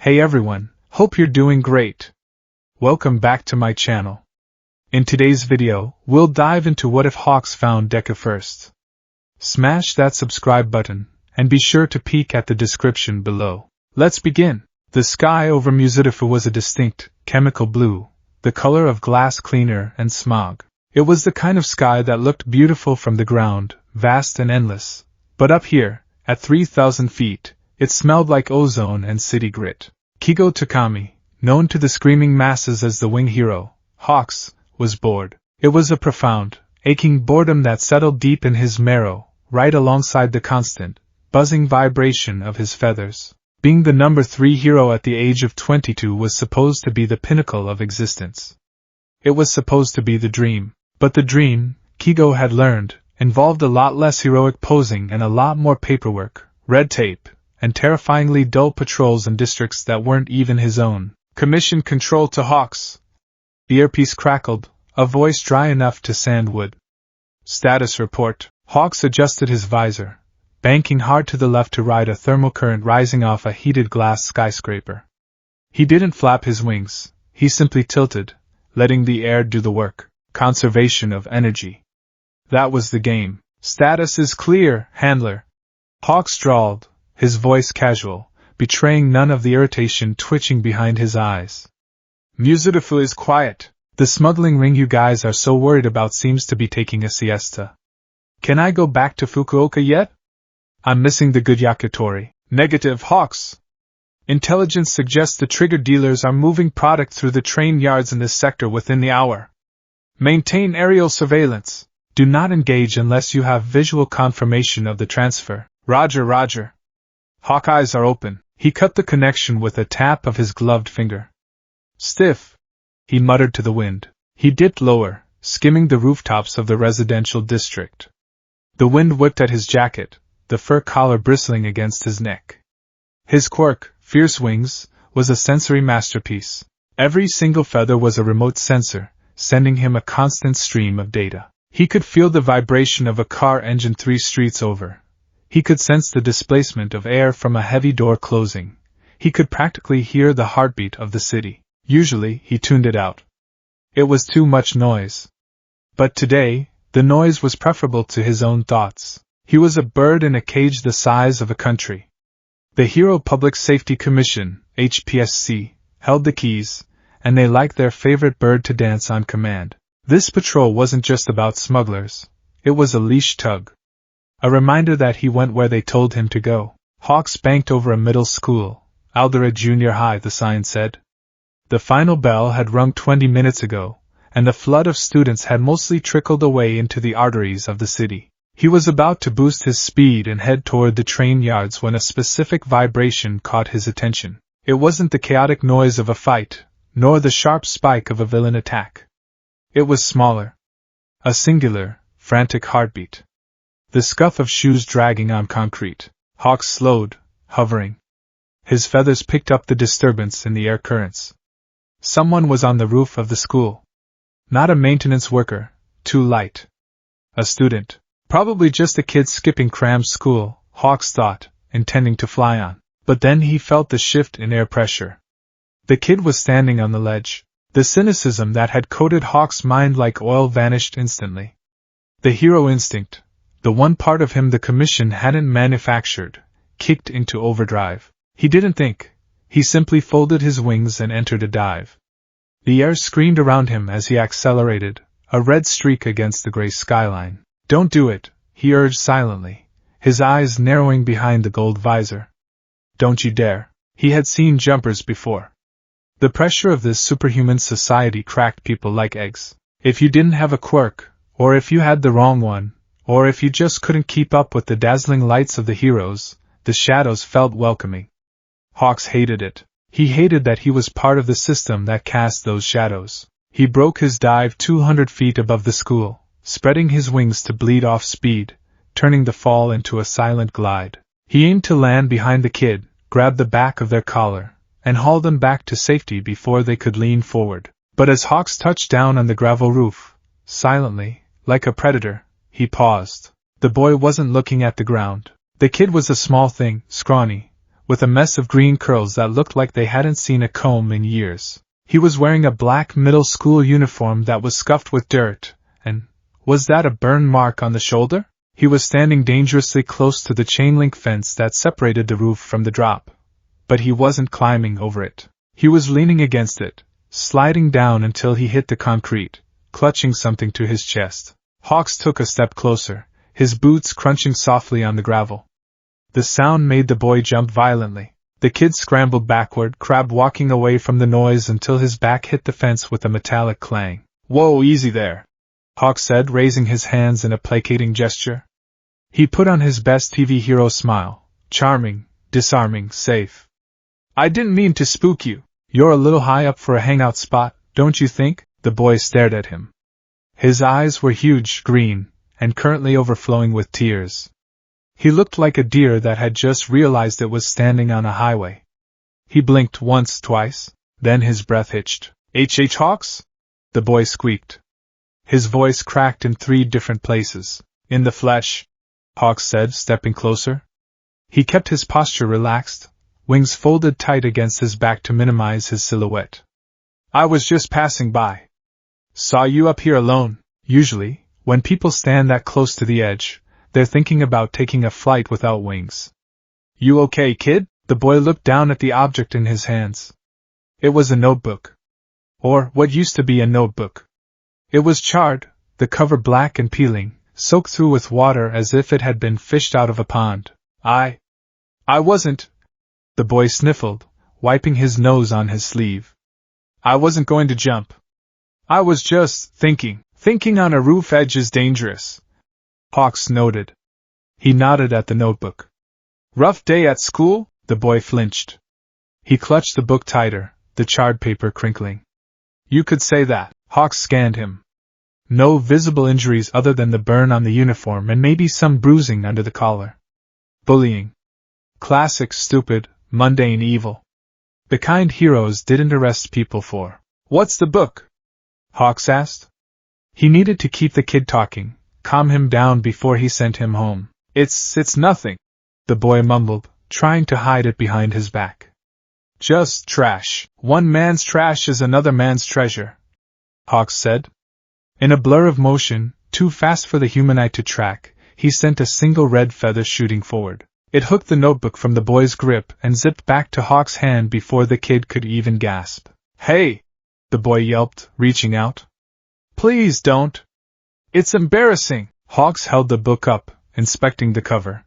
Hey everyone, hope you're doing great. Welcome back to my channel. In today's video, we'll dive into what if Hawks found Deku first. Smash that subscribe button, and be sure to peek at the description below. Let's begin. The sky over Musitifu was a distinct, chemical blue, the color of glass cleaner and smog. It was the kind of sky that looked beautiful from the ground, vast and endless. But up here, at 3,000 feet, it smelled like ozone and city grit. Kigo Takami, known to the screaming masses as the wing hero, Hawks, was bored. It was a profound, aching boredom that settled deep in his marrow, right alongside the constant, buzzing vibration of his feathers. Being the number 3 hero at the age of 22 was supposed to be the pinnacle of existence. It was supposed to be the dream. But the dream, Kigo had learned, involved a lot less heroic posing and a lot more paperwork, red tape, and terrifyingly dull patrols in districts that weren't even his own. Commission control to Hawks. The earpiece crackled, a voice dry enough to sand wood. Status report. Hawks adjusted his visor, banking hard to the left to ride a thermal current rising off a heated glass skyscraper. He didn't flap his wings, he simply tilted, letting the air do the work. Conservation of energy. That was the game. Status is clear, handler. Hawks drawled, his voice casual, betraying none of the irritation twitching behind his eyes. Musitifu is quiet. The smuggling ring you guys are so worried about seems to be taking a siesta. Can I go back to Fukuoka yet? I'm missing the good yakitori. Negative, Hawks. Intelligence suggests the trigger dealers are moving product through the train yards in this sector within the hour. Maintain aerial surveillance. Do not engage unless you have visual confirmation of the transfer. Roger, Roger. Hawkeye's are open. He cut the connection with a tap of his gloved finger. Stiff, he muttered to the wind. He dipped lower, skimming the rooftops of the residential district. The wind whipped at his jacket, the fur collar bristling against his neck. His quirk, Fierce Wings, was a sensory masterpiece. Every single feather was a remote sensor, sending him a constant stream of data. He could feel the vibration of a car engine 3 streets over. He could sense the displacement of air from a heavy door closing. He could practically hear the heartbeat of the city. Usually, he tuned it out. It was too much noise. But today, the noise was preferable to his own thoughts. He was a bird in a cage the size of a country. The Hero Public Safety Commission, HPSC, held the keys, and they liked their favorite bird to dance on command. This patrol wasn't just about smugglers. It was a leash tug. A reminder that he went where they told him to go. Hawks banked over a middle school, Aldera Junior High, the sign said. The final bell had rung 20 minutes ago, and the flood of students had mostly trickled away into the arteries of the city. He was about to boost his speed and head toward the train yards when a specific vibration caught his attention. It wasn't the chaotic noise of a fight, nor the sharp spike of a villain attack. It was smaller. A singular, frantic heartbeat. The scuff of shoes dragging on concrete. Hawks slowed, hovering. His feathers picked up the disturbance in the air currents. Someone was on the roof of the school. Not a maintenance worker, too light. A student. Probably just a kid skipping cram school, Hawks thought, intending to fly on. But then he felt the shift in air pressure. The kid was standing on the ledge. The cynicism that had coated Hawks' mind like oil vanished instantly. The hero instinct, the one part of him the Commission hadn't manufactured, kicked into overdrive. He didn't think. He simply folded his wings and entered a dive. The air screamed around him as he accelerated, a red streak against the gray skyline. Don't do it, he urged silently, his eyes narrowing behind the gold visor. Don't you dare. He had seen jumpers before. The pressure of this superhuman society cracked people like eggs. If you didn't have a quirk, or if you had the wrong one, or if you just couldn't keep up with the dazzling lights of the heroes, the shadows felt welcoming. Hawks hated it. He hated that he was part of the system that cast those shadows. He broke his dive 200 feet above the school, spreading his wings to bleed off speed, turning the fall into a silent glide. He aimed to land behind the kid, grabbed the back of their collar, and hauled them back to safety before they could lean forward. But as Hawks touched down on the gravel roof, silently, like a predator, he paused. The boy wasn't looking at the ground. The kid was a small thing, scrawny, with a mess of green curls that looked like they hadn't seen a comb in years. He was wearing a black middle school uniform that was scuffed with dirt, and was that a burn mark on the shoulder? He was standing dangerously close to the chain-link fence that separated the roof from the drop. But he wasn't climbing over it. He was leaning against it, sliding down until he hit the concrete, clutching something to his chest. Hawks took a step closer, his boots crunching softly on the gravel. The sound made the boy jump violently. The kid scrambled backward, crab walking away from the noise until his back hit the fence with a metallic clang. "Whoa, easy there," Hawks said, raising his hands in a placating gesture. He put on his best TV hero smile. Charming, disarming, safe. "I didn't mean to spook you. You're a little high up for a hangout spot, don't you think?" The boy stared at him. His eyes were huge, green, and currently overflowing with tears. He looked like a deer that had just realized it was standing on a highway. He blinked once, twice, then his breath hitched. "H. Hawks?" the boy squeaked. His voice cracked in 3 different places. "In the flesh," Hawks said, stepping closer. He kept his posture relaxed, wings folded tight against his back to minimize his silhouette. "I was just passing by. Saw you up here alone." Usually, when people stand that close to the edge, they're thinking about taking a flight without wings. "You okay, kid?" The boy looked down at the object in his hands. It was a notebook. Or what used to be a notebook. It was charred, the cover black and peeling, soaked through with water as if it had been fished out of a pond. I wasn't," the boy sniffled, wiping his nose on his sleeve. "I wasn't going to jump. I was just thinking. Thinking on a roof edge is dangerous." Hawks noted. He nodded at the notebook. "Rough day at school?" The boy flinched. He clutched the book tighter, the charred paper crinkling. "You could say that." Hawks scanned him. No visible injuries other than the burn on the uniform and maybe some bruising under the collar. Bullying. Classic, stupid, mundane evil. The kind heroes didn't arrest people for. "What's the book?" Hawks asked. He needed to keep the kid talking, calm him down before he sent him home. It's nothing," the boy mumbled, trying to hide it behind his back. "Just trash. One man's trash is another man's treasure," Hawks said. In a blur of motion, too fast for the human eye to track, he sent a single red feather shooting forward. It hooked the notebook from the boy's grip and zipped back to Hawks' hand before the kid could even gasp. "Hey!" the boy yelped, reaching out. "Please don't. It's embarrassing." Hawks held the book up, inspecting the cover.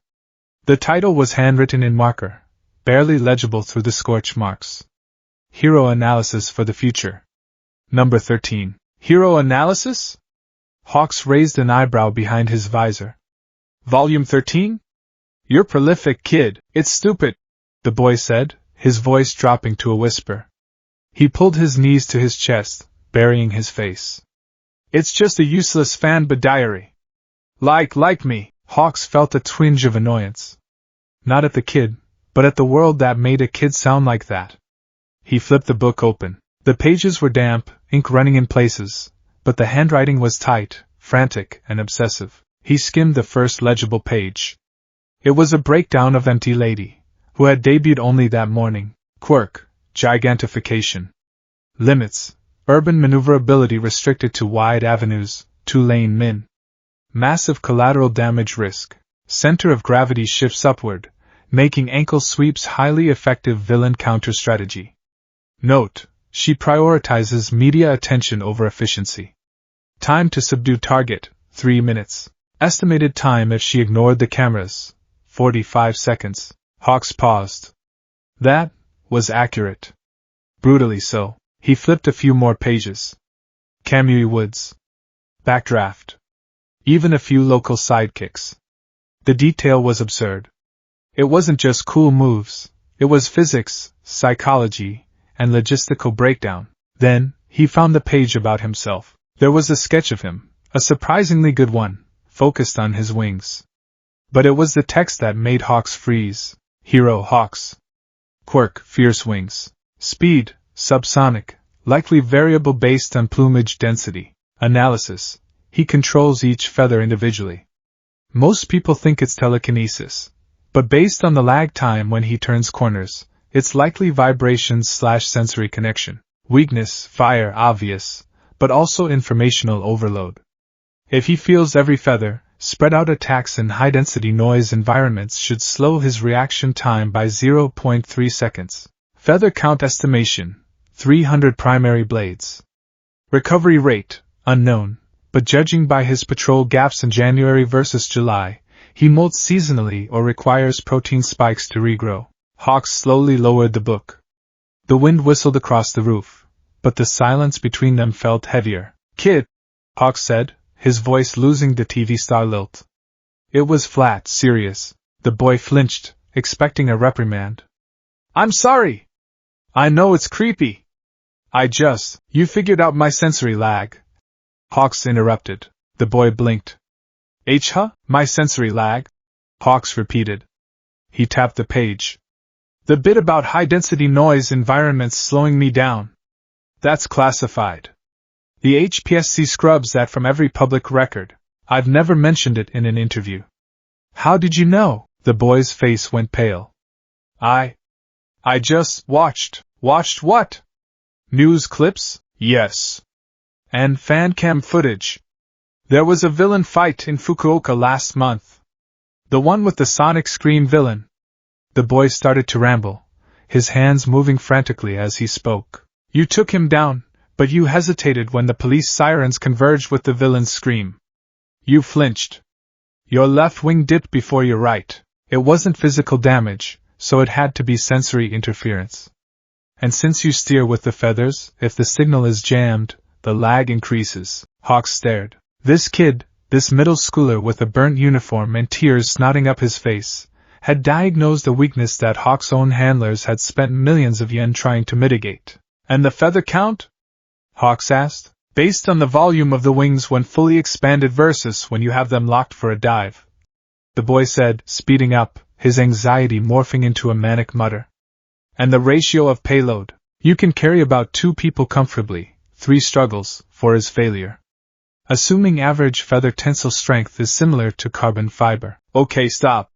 The title was handwritten in marker, barely legible through the scorch marks. Hero Analysis for the Future. Number 13. Hero Analysis? Hawks raised an eyebrow behind his visor. Volume 13? You're prolific, kid. It's stupid, the boy said, his voice dropping to a whisper. He pulled his knees to his chest, burying his face. It's just a useless fan-ba diary. Like me. Hawks felt a twinge of annoyance. Not at the kid, but at the world that made a kid sound like that. He flipped the book open. The pages were damp, ink running in places, but the handwriting was tight, frantic, and obsessive. He skimmed the first legible page. It was a breakdown of Empty Lady, who had debuted only that morning. Quirk, gigantification. Limits, urban maneuverability restricted to wide avenues, 2-lane min. Massive collateral damage risk. Center of gravity shifts upward, making ankle sweeps highly effective villain counter strategy. Note, she prioritizes media attention over efficiency. Time to subdue target, 3 minutes. Estimated time if she ignored the cameras, 45 seconds. Hawks paused. That was accurate. Brutally so. He flipped a few more pages. Kamui Woods. Backdraft. Even a few local sidekicks. The detail was absurd. It wasn't just cool moves, it was physics, psychology, and logistical breakdown. Then, he found the page about himself. There was a sketch of him, a surprisingly good one, focused on his wings. But it was the text that made Hawks freeze. Hero Hawks. Quirk, fierce wings. Speed, subsonic, likely variable based on plumage density. Analysis. He controls each feather individually. Most people think it's telekinesis, But based on the lag time when he turns corners, it's likely vibrations/sensory connection. Weakness, fire, obvious, but also informational overload. If he feels every feather, spread out attacks in high-density noise environments should slow his reaction time by 0.3 seconds. Feather count estimation, 300 primary blades. Recovery rate, unknown, but judging by his patrol gaps in January versus July, he molts seasonally or requires protein spikes to regrow. Hawks slowly lowered the book. The wind whistled across the roof, but the silence between them felt heavier. "Kid," Hawks said, his voice losing the TV star lilt. It was flat, serious. The boy flinched, expecting a reprimand. "I'm sorry! I know it's creepy. You figured out my sensory lag," Hawks interrupted. The boy blinked. My sensory lag?" Hawks repeated. He tapped the page. "The bit about high-density noise environments slowing me down. That's classified. The HPSC scrubs that from every public record. I've never mentioned it in an interview." "How did you know?" The boy's face went pale. I just watched." "Watched what?" "News clips?" "Yes. And fan cam footage. There was a villain fight in Fukuoka last month. The one with the sonic scream villain." The boy started to ramble, his hands moving frantically as he spoke. "You took him down, but you hesitated when the police sirens converged with the villain's scream. You flinched. Your left wing dipped before your right. It wasn't physical damage, so it had to be sensory interference. And since you steer with the feathers, if the signal is jammed, the lag increases." Hawks stared. This kid, this middle schooler with a burnt uniform and tears snotting up his face, had diagnosed a weakness that Hawks' own handlers had spent millions of yen trying to mitigate. "And the feather count?" Hawks asked. "Based on the volume of the wings when fully expanded versus when you have them locked for a dive," the boy said, speeding up, his anxiety morphing into a manic mutter. "And the ratio of payload. You can carry about 2 people comfortably, 3 struggles, 4 is failure. Assuming average feather tensile strength is similar to carbon fiber." "Okay, stop,"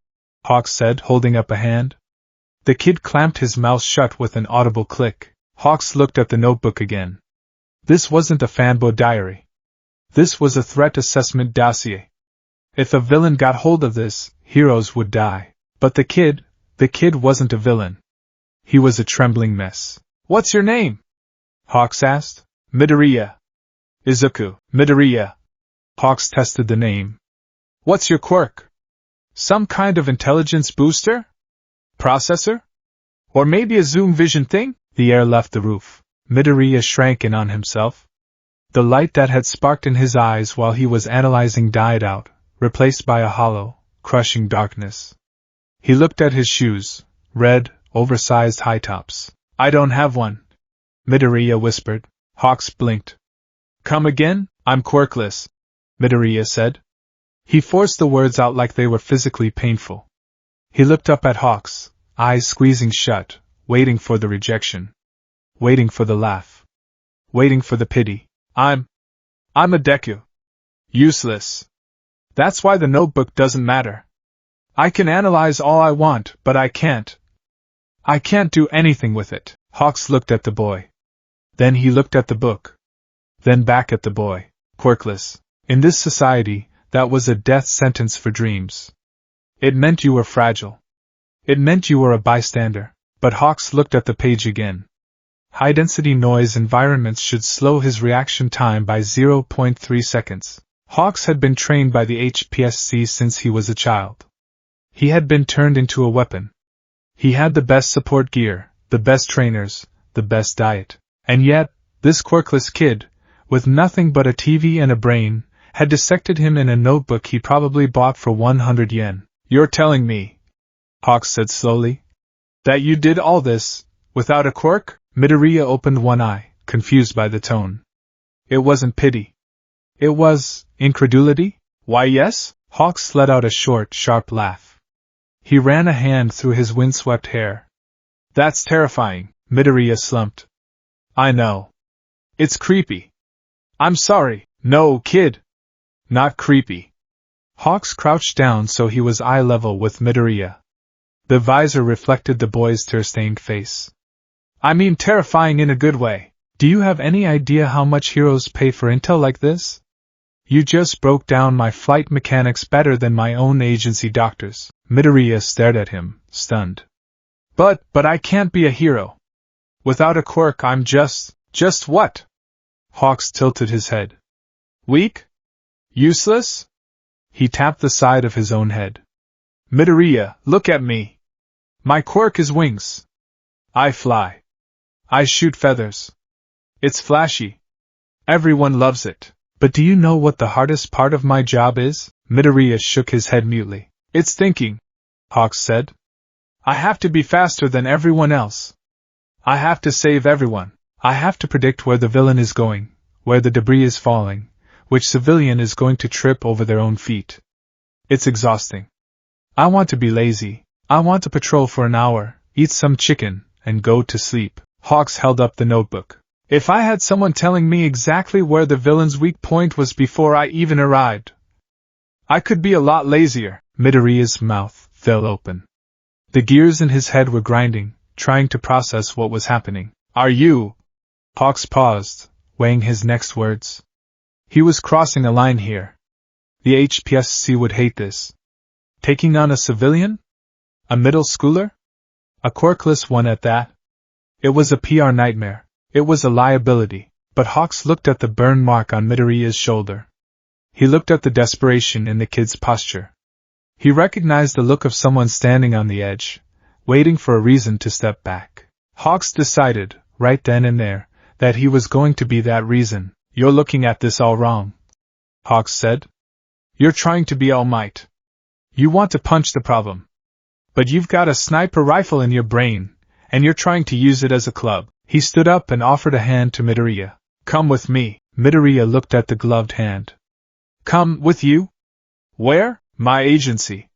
Hawks said, holding up a hand. The kid clamped his mouth shut with an audible click. Hawks looked at the notebook again. This wasn't a fanboy diary. This was a threat assessment dossier. If a villain got hold of this, heroes would die. But the kid wasn't a villain. He was a trembling mess. "What's your name?" Hawks asked. "Midoriya." "Izuku, Midoriya." Hawks tested the name. "What's your quirk? Some kind of intelligence booster? Processor? Or maybe a zoom vision thing?" The air left the roof. Midoriya shrank in on himself. The light that had sparked in his eyes while he was analyzing died out, replaced by a hollow, crushing darkness. He looked at his shoes, red, oversized high tops. "I don't have one," Midoriya whispered. Hawks blinked. "Come again?" "I'm quirkless," Midoriya said. He forced the words out like they were physically painful. He looked up at Hawks, eyes squeezing shut, waiting for the rejection. Waiting for the laugh. Waiting for the pity. I'm a Deku. Useless. That's why the notebook doesn't matter. I can analyze all I want, but I can't do anything with it." Hawks looked at the boy. Then he looked at the book. Then back at the boy. Quirkless. In this society, that was a death sentence for dreams. It meant you were fragile. It meant you were a bystander. But Hawks looked at the page again. High-density noise environments should slow his reaction time by 0.3 seconds. Hawks had been trained by the HPSC since he was a child. He had been turned into a weapon. He had the best support gear, the best trainers, the best diet. And yet, this quirkless kid, with nothing but a TV and a brain, had dissected him in a notebook he probably bought for 100 yen. "You're telling me," Hawks said slowly, "that you did all this, without a quirk?" Midoriya opened one eye, confused by the tone. It wasn't pity. It was incredulity? "Why yes?" Hawks let out a short, sharp laugh. He ran a hand through his windswept hair. "That's terrifying," Midoriya slumped. "I know. It's creepy. I'm sorry." "No, kid. Not creepy." Hawks crouched down so he was eye level with Midoriya. The visor reflected the boy's tear-stained face. I mean terrifying in a good way. Do you have any idea how much heroes pay for intel like this? You just broke down my flight mechanics better than my own agency doctors. Midoriya stared at him, stunned. But I can't be a hero. Without a quirk I'm just what? Hawks tilted his head. Weak? Useless? He tapped the side of his own head. Midoriya, look at me. My quirk is wings. I fly. I shoot feathers. It's flashy. Everyone loves it. But do you know what the hardest part of my job is? Midoriya shook his head mutely. It's thinking, Hawks said. I have to be faster than everyone else. I have to save everyone. I have to predict where the villain is going, where the debris is falling, which civilian is going to trip over their own feet. It's exhausting. I want to be lazy. I want to patrol for an hour, eat some chicken, and go to sleep. Hawks held up the notebook. If I had someone telling me exactly where the villain's weak point was before I even arrived, I could be a lot lazier. Midoriya's mouth fell open. The gears in his head were grinding, trying to process what was happening. Are you? Hawks paused, weighing his next words. He was crossing a line here. The HPSC would hate this. Taking on a civilian? A middle schooler? A quirkless one at that? It was a PR nightmare. It was a liability. But Hawks looked at the burn mark on Midoriya's shoulder. He looked at the desperation in the kid's posture. He recognized the look of someone standing on the edge, waiting for a reason to step back. Hawks decided, right then and there, that he was going to be that reason. You're looking at this all wrong, Hawks said. You're trying to be All Might. You want to punch the problem. But you've got a sniper rifle in your brain, and you're trying to use it as a club. He stood up and offered a hand to Midoriya. Come with me. Midoriya looked at the gloved hand. Come with you? Where? My agency.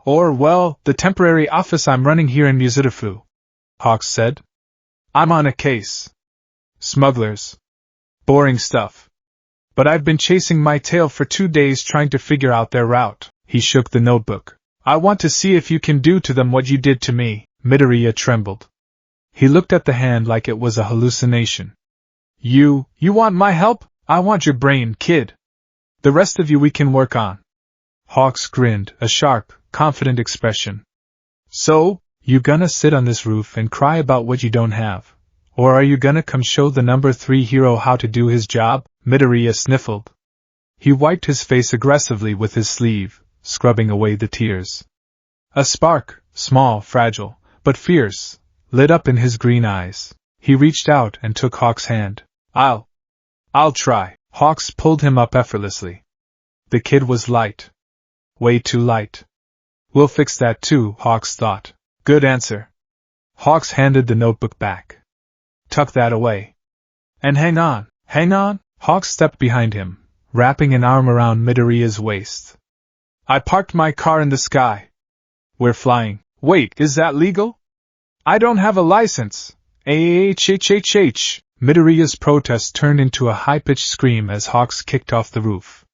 Or, well, the temporary office I'm running here in Muzutafu, Hawks said. I'm on a case. Smugglers. Boring stuff. But I've been chasing my tail for 2 days trying to figure out their route. He shook the notebook. I want to see if you can do to them what you did to me. Midoriya trembled. He looked at the hand like it was a hallucination. You want my help? I want your brain, kid. The rest of you we can work on. Hawks grinned, a sharp, confident expression. So, you gonna sit on this roof and cry about what you don't have? Or are you gonna come show the number 3 hero how to do his job? Midoriya sniffled. He wiped his face aggressively with his sleeve, scrubbing away the tears. A spark, small, fragile, but fierce, lit up in his green eyes. He reached out and took Hawks' hand. I'll try. Hawks pulled him up effortlessly. The kid was light. Way too light. We'll fix that too, Hawks thought. Good answer. Hawks handed the notebook back. Tuck that away. And hang on. Hawks stepped behind him, wrapping an arm around Midoriya's waist. I parked my car in the sky. We're flying. Wait, is that legal? I don't have a license. H. Midoriya's protest turned into a high-pitched scream as Hawks kicked off the roof.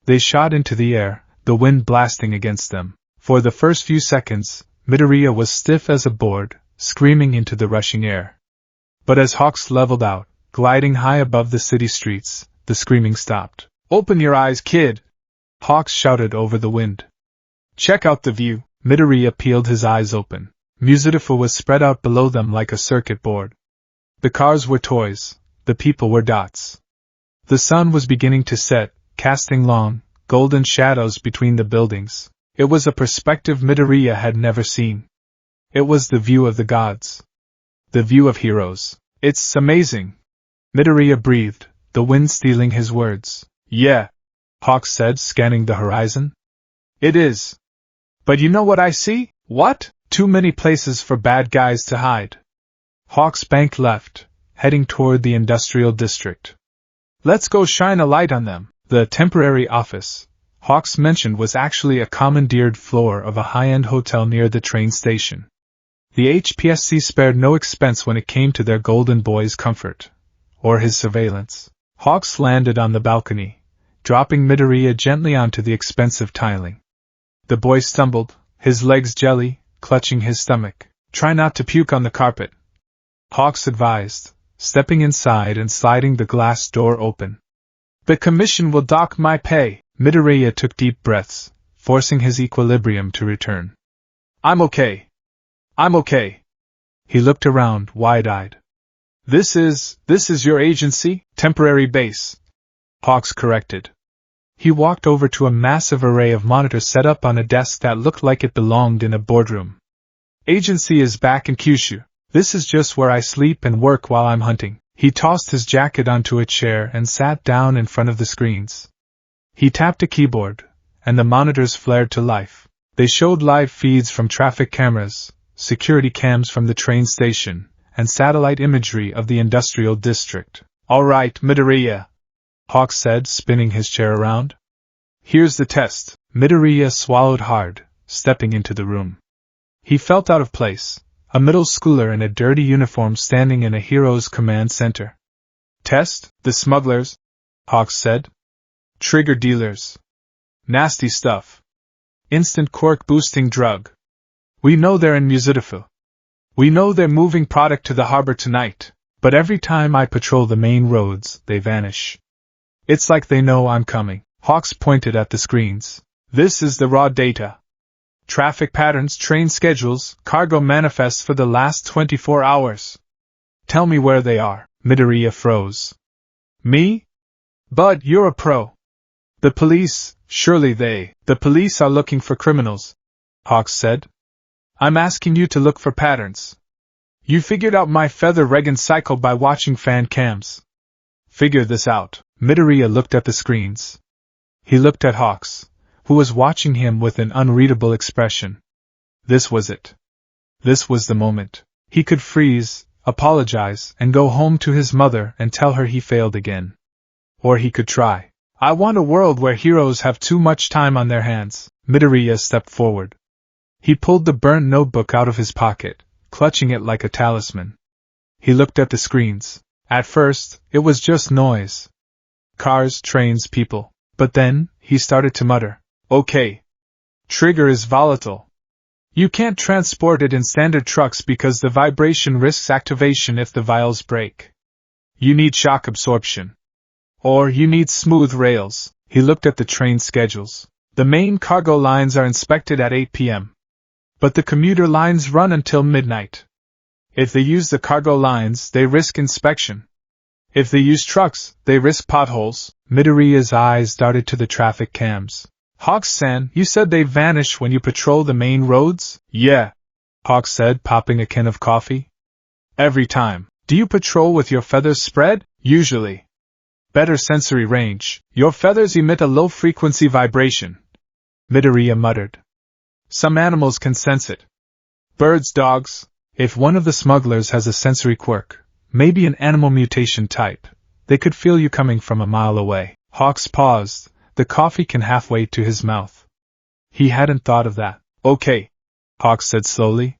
They shot into the air, the wind blasting against them. For the first few seconds, Midoriya was stiff as a board, screaming into the rushing air. But as Hawks leveled out, gliding high above the city streets, the screaming stopped. Open your eyes, kid! Hawks shouted over the wind. Check out the view. Midoriya peeled his eyes open. Muzutafu was spread out below them like a circuit board. The cars were toys, the people were dots. The sun was beginning to set, casting long, golden shadows between the buildings. It was a perspective Midoriya had never seen. It was the view of the gods. The view of heroes. It's amazing. Midoriya breathed, the wind stealing his words. Yeah, Hawks said, scanning the horizon. It is. But you know what I see? What? Too many places for bad guys to hide. Hawks banked left, heading toward the industrial district. Let's go shine a light on them. The temporary office Hawks mentioned was actually a commandeered floor of a high-end hotel near the train station. The HPSC spared no expense when it came to their golden boy's comfort, or his surveillance. Hawks landed on the balcony, dropping Midoriya gently onto the expensive tiling. The boy stumbled, his legs jelly, clutching his stomach. Try not to puke on the carpet, Hawks advised, stepping inside and sliding the glass door open. The commission will dock my pay. Midoriya took deep breaths, forcing his equilibrium to return. I'm okay. I'm okay. He looked around, wide-eyed. This is your agency? Temporary base, Hawks corrected. He walked over to a massive array of monitors set up on a desk that looked like it belonged in a boardroom. Agency is back in Kyushu. This is just where I sleep and work while I'm hunting. He tossed his jacket onto a chair and sat down in front of the screens. He tapped a keyboard, and the monitors flared to life. They showed live feeds from traffic cameras, security cams from the train station, and satellite imagery of the industrial district. All right, Midoriya, Hawks said, spinning his chair around. Here's the test. Midoriya swallowed hard, stepping into the room. He felt out of place, a middle schooler in a dirty uniform standing in a hero's command center. Test? The smugglers? Hawks said. Trigger dealers. Nasty stuff. Instant quirk-boosting drug. We know they're in Muzutafu. We know they're moving product to the harbor tonight, but every time I patrol the main roads, they vanish. It's like they know I'm coming. Hawks pointed at the screens. This is the raw data. Traffic patterns, train schedules, cargo manifests for the last 24 hours. Tell me where they are. Midoriya froze. Me? Bud, you're a pro. The police, surely the police are looking for criminals, Hawks said. I'm asking you to look for patterns. You figured out my feather Regan cycle by watching fan cams. Figure this out. Midoriya looked at the screens. He looked at Hawks, who was watching him with an unreadable expression. This was it. This was the moment. He could freeze, apologize, and go home to his mother and tell her he failed again. Or he could try. I want a world where heroes have too much time on their hands. Midoriya stepped forward. He pulled the burnt notebook out of his pocket, clutching it like a talisman. He looked at the screens. At first, it was just noise. Cars, trains, people. But then, he started to mutter. Okay. Trigger is volatile. You can't transport it in standard trucks because the vibration risks activation if the vials break. You need shock absorption. Or you need smooth rails. He looked at the train schedules. The main cargo lines are inspected at 8 p.m. But the commuter lines run until midnight. If they use the cargo lines, they risk inspection. If they use trucks, they risk potholes. Midoriya's eyes darted to the traffic cams. Hawks-san, you said they vanish when you patrol the main roads? Yeah, Hawks said, popping a can of coffee. Every time. Do you patrol with your feathers spread? Usually. Better sensory range. Your feathers emit a low-frequency vibration, Midoriya muttered. Some animals can sense it. Birds, dogs. If one of the smugglers has a sensory quirk, maybe an animal mutation type, they could feel you coming from a mile away. Hawks paused, the coffee can halfway to his mouth. He hadn't thought of that. Okay, Hawks said slowly.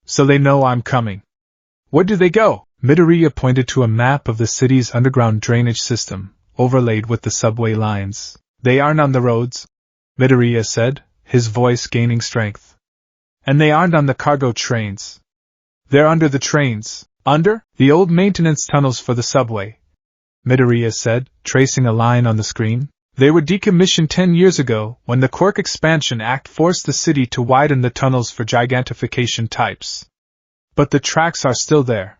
So they know I'm coming. Where do they go? Midoriya pointed to a map of the city's underground drainage system, overlaid with the subway lines. They aren't on the roads, Midoriya said, his voice gaining strength. And they aren't on the cargo trains. They're under the trains. Under? The old maintenance tunnels for the subway, Midoriya said, tracing a line on the screen. They were decommissioned 10 years ago, when the Quirk Expansion Act forced the city to widen the tunnels for gigantification types. But the tracks are still there.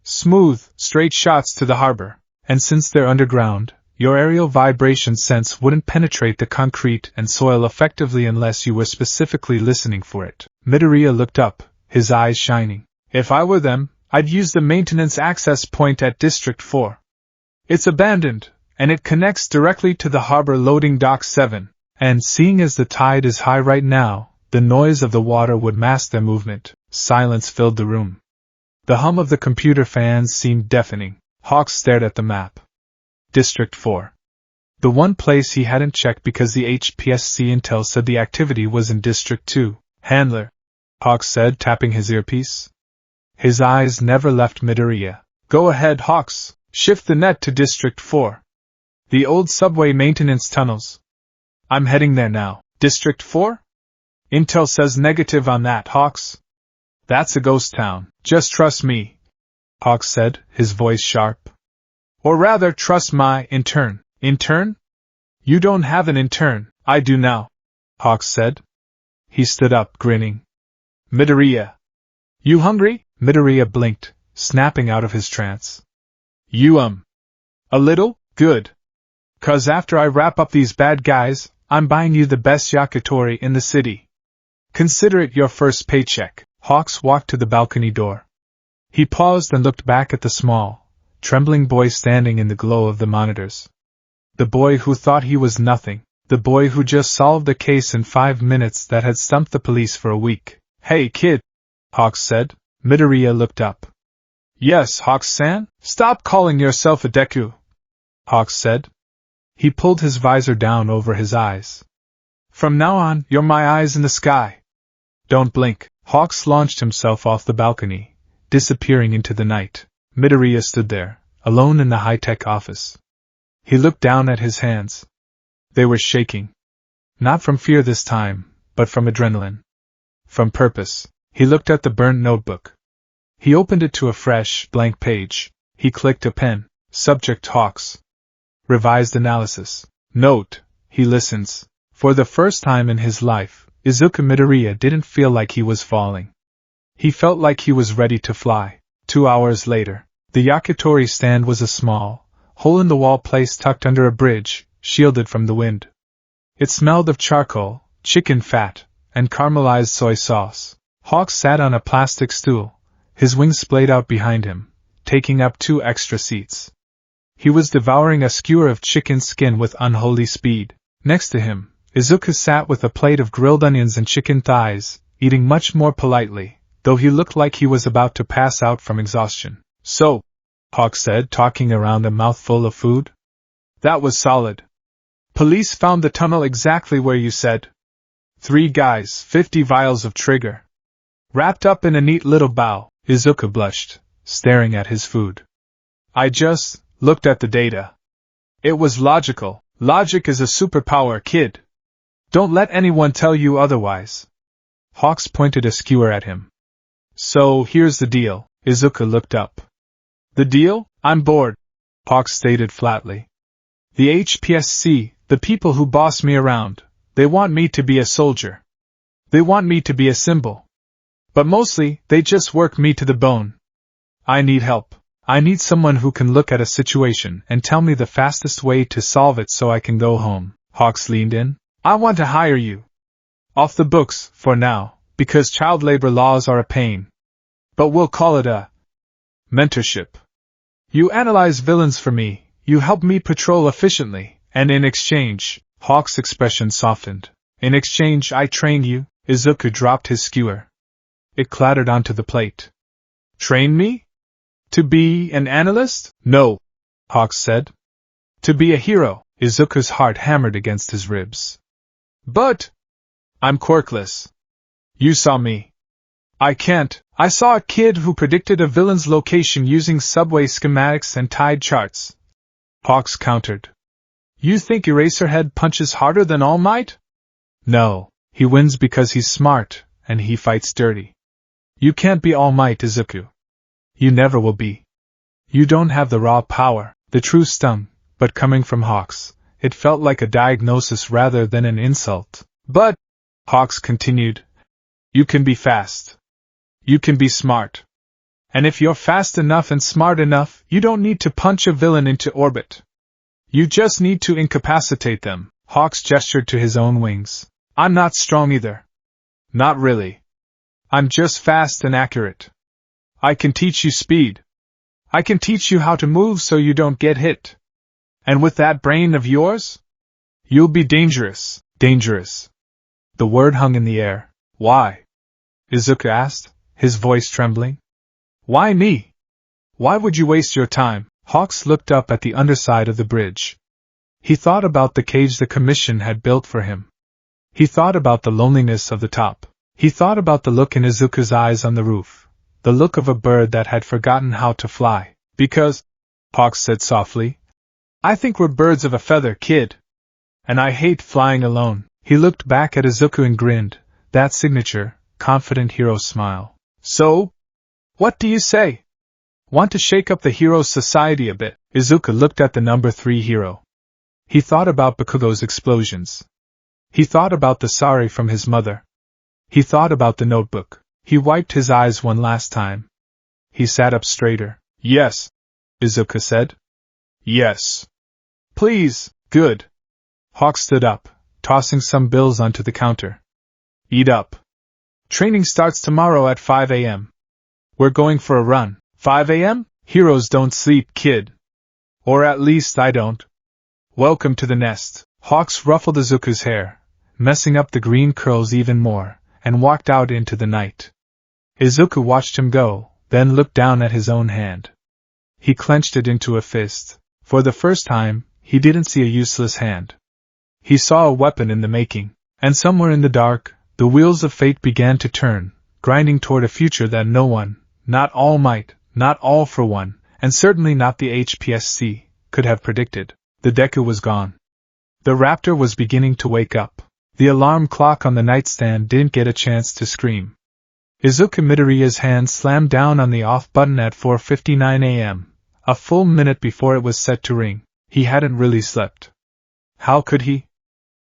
Smooth, straight shots to the harbor. And since they're underground, your aerial vibration sense wouldn't penetrate the concrete and soil effectively unless you were specifically listening for it. Midoriya looked up, his eyes shining. If I were them, I'd use the maintenance access point at District 4. It's abandoned, and it connects directly to the harbor loading dock 7, and seeing as the tide is high right now, the noise of the water would mask their movement. Silence filled the room. The hum of the computer fans seemed deafening. Hawks stared at the map. District 4. The one place he hadn't checked because the HPSC intel said the activity was in District 2. Handler, Hawks said, tapping his earpiece. His eyes never left Midoriya. Go ahead, Hawks. Shift the net to District 4. The old subway maintenance tunnels. I'm heading there now. District 4? Intel says negative on that, Hawks. That's a ghost town. Just trust me, Hawks said, his voice sharp. Or rather, trust my intern. Intern? You don't have an intern. I do now, Hawks said. He stood up, grinning. Midoriya. You hungry? Midoriya blinked, snapping out of his trance. You, a little? Good. 'Cause after I wrap up these bad guys, I'm buying you the best yakitori in the city. Consider it your first paycheck. Hawks walked to the balcony door. He paused and looked back at the small, trembling boy standing in the glow of the monitors. The boy who thought he was nothing, the boy who just solved a case in 5 minutes that had stumped the police for a week. Hey kid, Hawks said. Midoriya looked up. Yes, Hawks-san? Stop calling yourself a Deku, Hawks said. He pulled his visor down over his eyes. From now on, you're my eyes in the sky. Don't blink. Hawks launched himself off the balcony, disappearing into the night. Midoriya stood there, alone in the high-tech office. He looked down at his hands. They were shaking. Not from fear this time, but from adrenaline. From purpose. He looked at the burnt notebook. He opened it to a fresh, blank page. He clicked a pen. Subject Hawks. Revised analysis. Note, he listens. For the first time in his life, Izuku Midoriya didn't feel like he was falling. He felt like he was ready to fly. 2 hours later, the yakitori stand was a small, hole-in-the-wall place tucked under a bridge, shielded from the wind. It smelled of charcoal, chicken fat, and caramelized soy sauce. Hawks sat on a plastic stool, his wings splayed out behind him, taking up 2 extra seats. He was devouring a skewer of chicken skin with unholy speed. Next to him, Izuku sat with a plate of grilled onions and chicken thighs, eating much more politely, though he looked like he was about to pass out from exhaustion. So, Hawks said, talking around a mouthful of food. That was solid. Police found the tunnel exactly where you said. 3 guys, 50 vials of trigger. Wrapped up in a neat little bow. Izuku blushed, staring at his food. I just looked at the data. It was logical. Logic is a superpower, kid. Don't let anyone tell you otherwise. Hawks pointed a skewer at him. So, here's the deal. Izuku looked up. The deal? I'm bored, Hawks stated flatly. The HPSC, the people who boss me around, they want me to be a soldier. They want me to be a symbol. But mostly, they just work me to the bone. I need help. I need someone who can look at a situation and tell me the fastest way to solve it so I can go home. Hawks leaned in. I want to hire you. Off the books, for now, because child labor laws are a pain. But we'll call it a mentorship. You analyze villains for me, you help me patrol efficiently, and in exchange, Hawks' expression softened. In exchange I train you. Izuku dropped his skewer. It clattered onto the plate. Train me? To be an analyst? No, Hawks said. To be a hero. Izuku's heart hammered against his ribs. But I'm quirkless. You saw me. I can't. I saw a kid who predicted a villain's location using subway schematics and tide charts. Hawks countered. You think Eraserhead punches harder than All Might? No, he wins because he's smart, and he fights dirty. You can't be All Might, Izuku. You never will be. You don't have the raw power. The truth stung, but coming from Hawks, it felt like a diagnosis rather than an insult. But, Hawks continued, you can be fast. You can be smart. And if you're fast enough and smart enough, you don't need to punch a villain into orbit. You just need to incapacitate them. Hawks gestured to his own wings. I'm not strong either. Not really. I'm just fast and accurate. I can teach you speed. I can teach you how to move so you don't get hit. And with that brain of yours, you'll be dangerous. Dangerous. The word hung in the air. Why? Izuku asked, his voice trembling. Why me? Why would you waste your time? Hawks looked up at the underside of the bridge. He thought about the cage the commission had built for him. He thought about the loneliness of the top. He thought about the look in Izuku's eyes on the roof, the look of a bird that had forgotten how to fly. Because, Hawks said softly, I think we're birds of a feather, kid. And I hate flying alone. He looked back at Izuku and grinned, that signature, confident hero smile. So? What do you say? Want to shake up the hero's society a bit? Izuku looked at the number 3 hero. He thought about Bakugo's explosions. He thought about the sorry from his mother. He thought about the notebook. He wiped his eyes one last time. He sat up straighter. Yes, Izuku said. Yes. Please, good. Hawk stood up, tossing some bills onto the counter. Eat up. Training starts tomorrow at 5 a.m. We're going for a run. 5 a.m.? Heroes don't sleep, kid. Or at least I don't. Welcome to the nest. Hawks ruffled Izuku's hair, messing up the green curls even more, and walked out into the night. Izuku watched him go, then looked down at his own hand. He clenched it into a fist. For the first time, he didn't see a useless hand. He saw a weapon in the making, and somewhere in the dark, the wheels of fate began to turn, grinding toward a future that no one, not All Might, not All for One, and certainly not the HPSC, could have predicted. The Deku was gone. The raptor was beginning to wake up. The alarm clock on the nightstand didn't get a chance to scream. Izuku Midoriya's hand slammed down on the off button at 4:59 a.m., a full minute before it was set to ring. He hadn't really slept. How could he?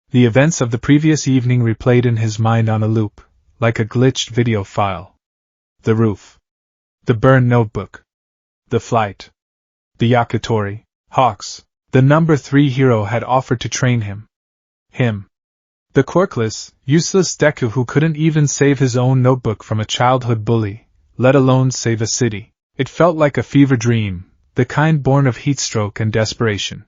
The events of the previous evening replayed in his mind on a loop, like a glitched video file. The roof. The burned notebook. The flight. The yakitori. Hawks. The number 3 hero had offered to train him. Him. The quirkless, useless Deku who couldn't even save his own notebook from a childhood bully, let alone save a city. It felt like a fever dream, the kind born of heatstroke and desperation.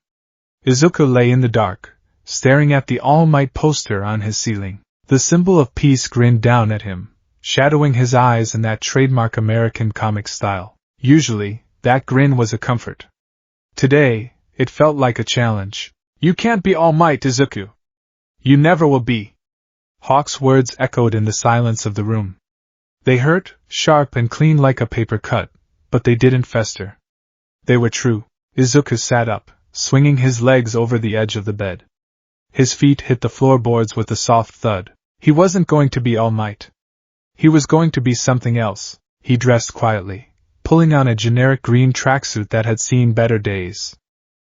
Izuku lay in the dark, staring at the All Might poster on his ceiling. The symbol of peace grinned down at him, shadowing his eyes in that trademark American comic style. Usually, that grin was a comfort. Today, it felt like a challenge. You can't be All Might, Izuku. You never will be. Hawk's words echoed in the silence of the room. They hurt, sharp and clean like a paper cut, but they didn't fester. They were true. Izuku sat up, swinging his legs over the edge of the bed. His feet hit the floorboards with a soft thud. He wasn't going to be All Might. He was going to be something else. He dressed quietly, pulling on a generic green tracksuit that had seen better days.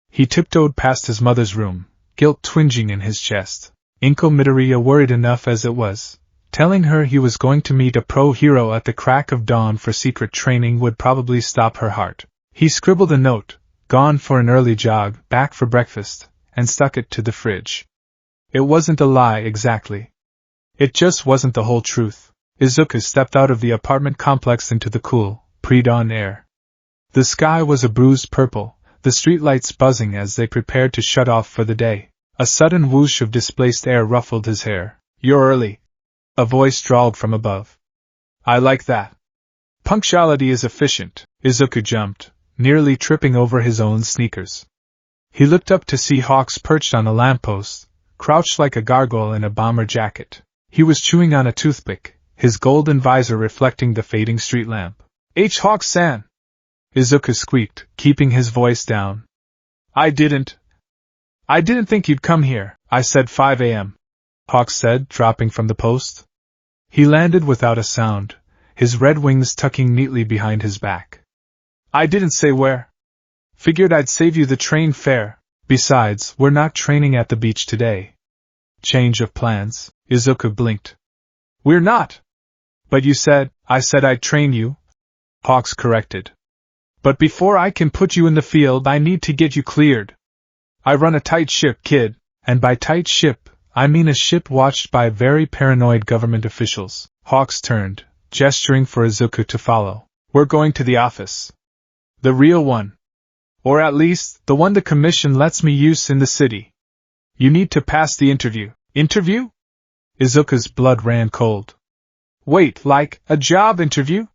He tiptoed past his mother's room, guilt twinging in his chest. Inko Midoriya worried enough as it was. Telling her he was going to meet a pro hero at the crack of dawn for secret training would probably stop her heart. He scribbled a note, gone for an early jog, back for breakfast, and stuck it to the fridge. It wasn't a lie exactly. It just wasn't the whole truth. Izuku stepped out of the apartment complex into the cool, pre-dawn air. The sky was a bruised purple, the streetlights buzzing as they prepared to shut off for the day. A sudden whoosh of displaced air ruffled his hair. You're early. A voice drawled from above. I like that. Punctuality is efficient. Izuku jumped, nearly tripping over his own sneakers. He looked up to see Hawks perched on a lamppost, crouched like a gargoyle in a bomber jacket. He was chewing on a toothpick, his golden visor reflecting the fading street lamp. H. Hawks-san! Izuku squeaked, keeping his voice down. I didn't think you'd come here. I said 5 a.m. Hawks said, dropping from the post. He landed without a sound, his red wings tucking neatly behind his back. I didn't say where. Figured I'd save you the train fare. Besides, we're not training at the beach today. Change of plans. Izuku blinked. We're not. But you said, I said I'd train you. Hawks corrected. But before I can put you in the field, I need to get you cleared. I run a tight ship, kid, and by tight ship, I mean a ship watched by very paranoid government officials. Hawks turned, gesturing for Izuku to follow. We're going to the office. The real one. Or at least, the one the commission lets me use in the city. You need to pass the interview. Interview? Izuku's blood ran cold. Wait, like, a job interview?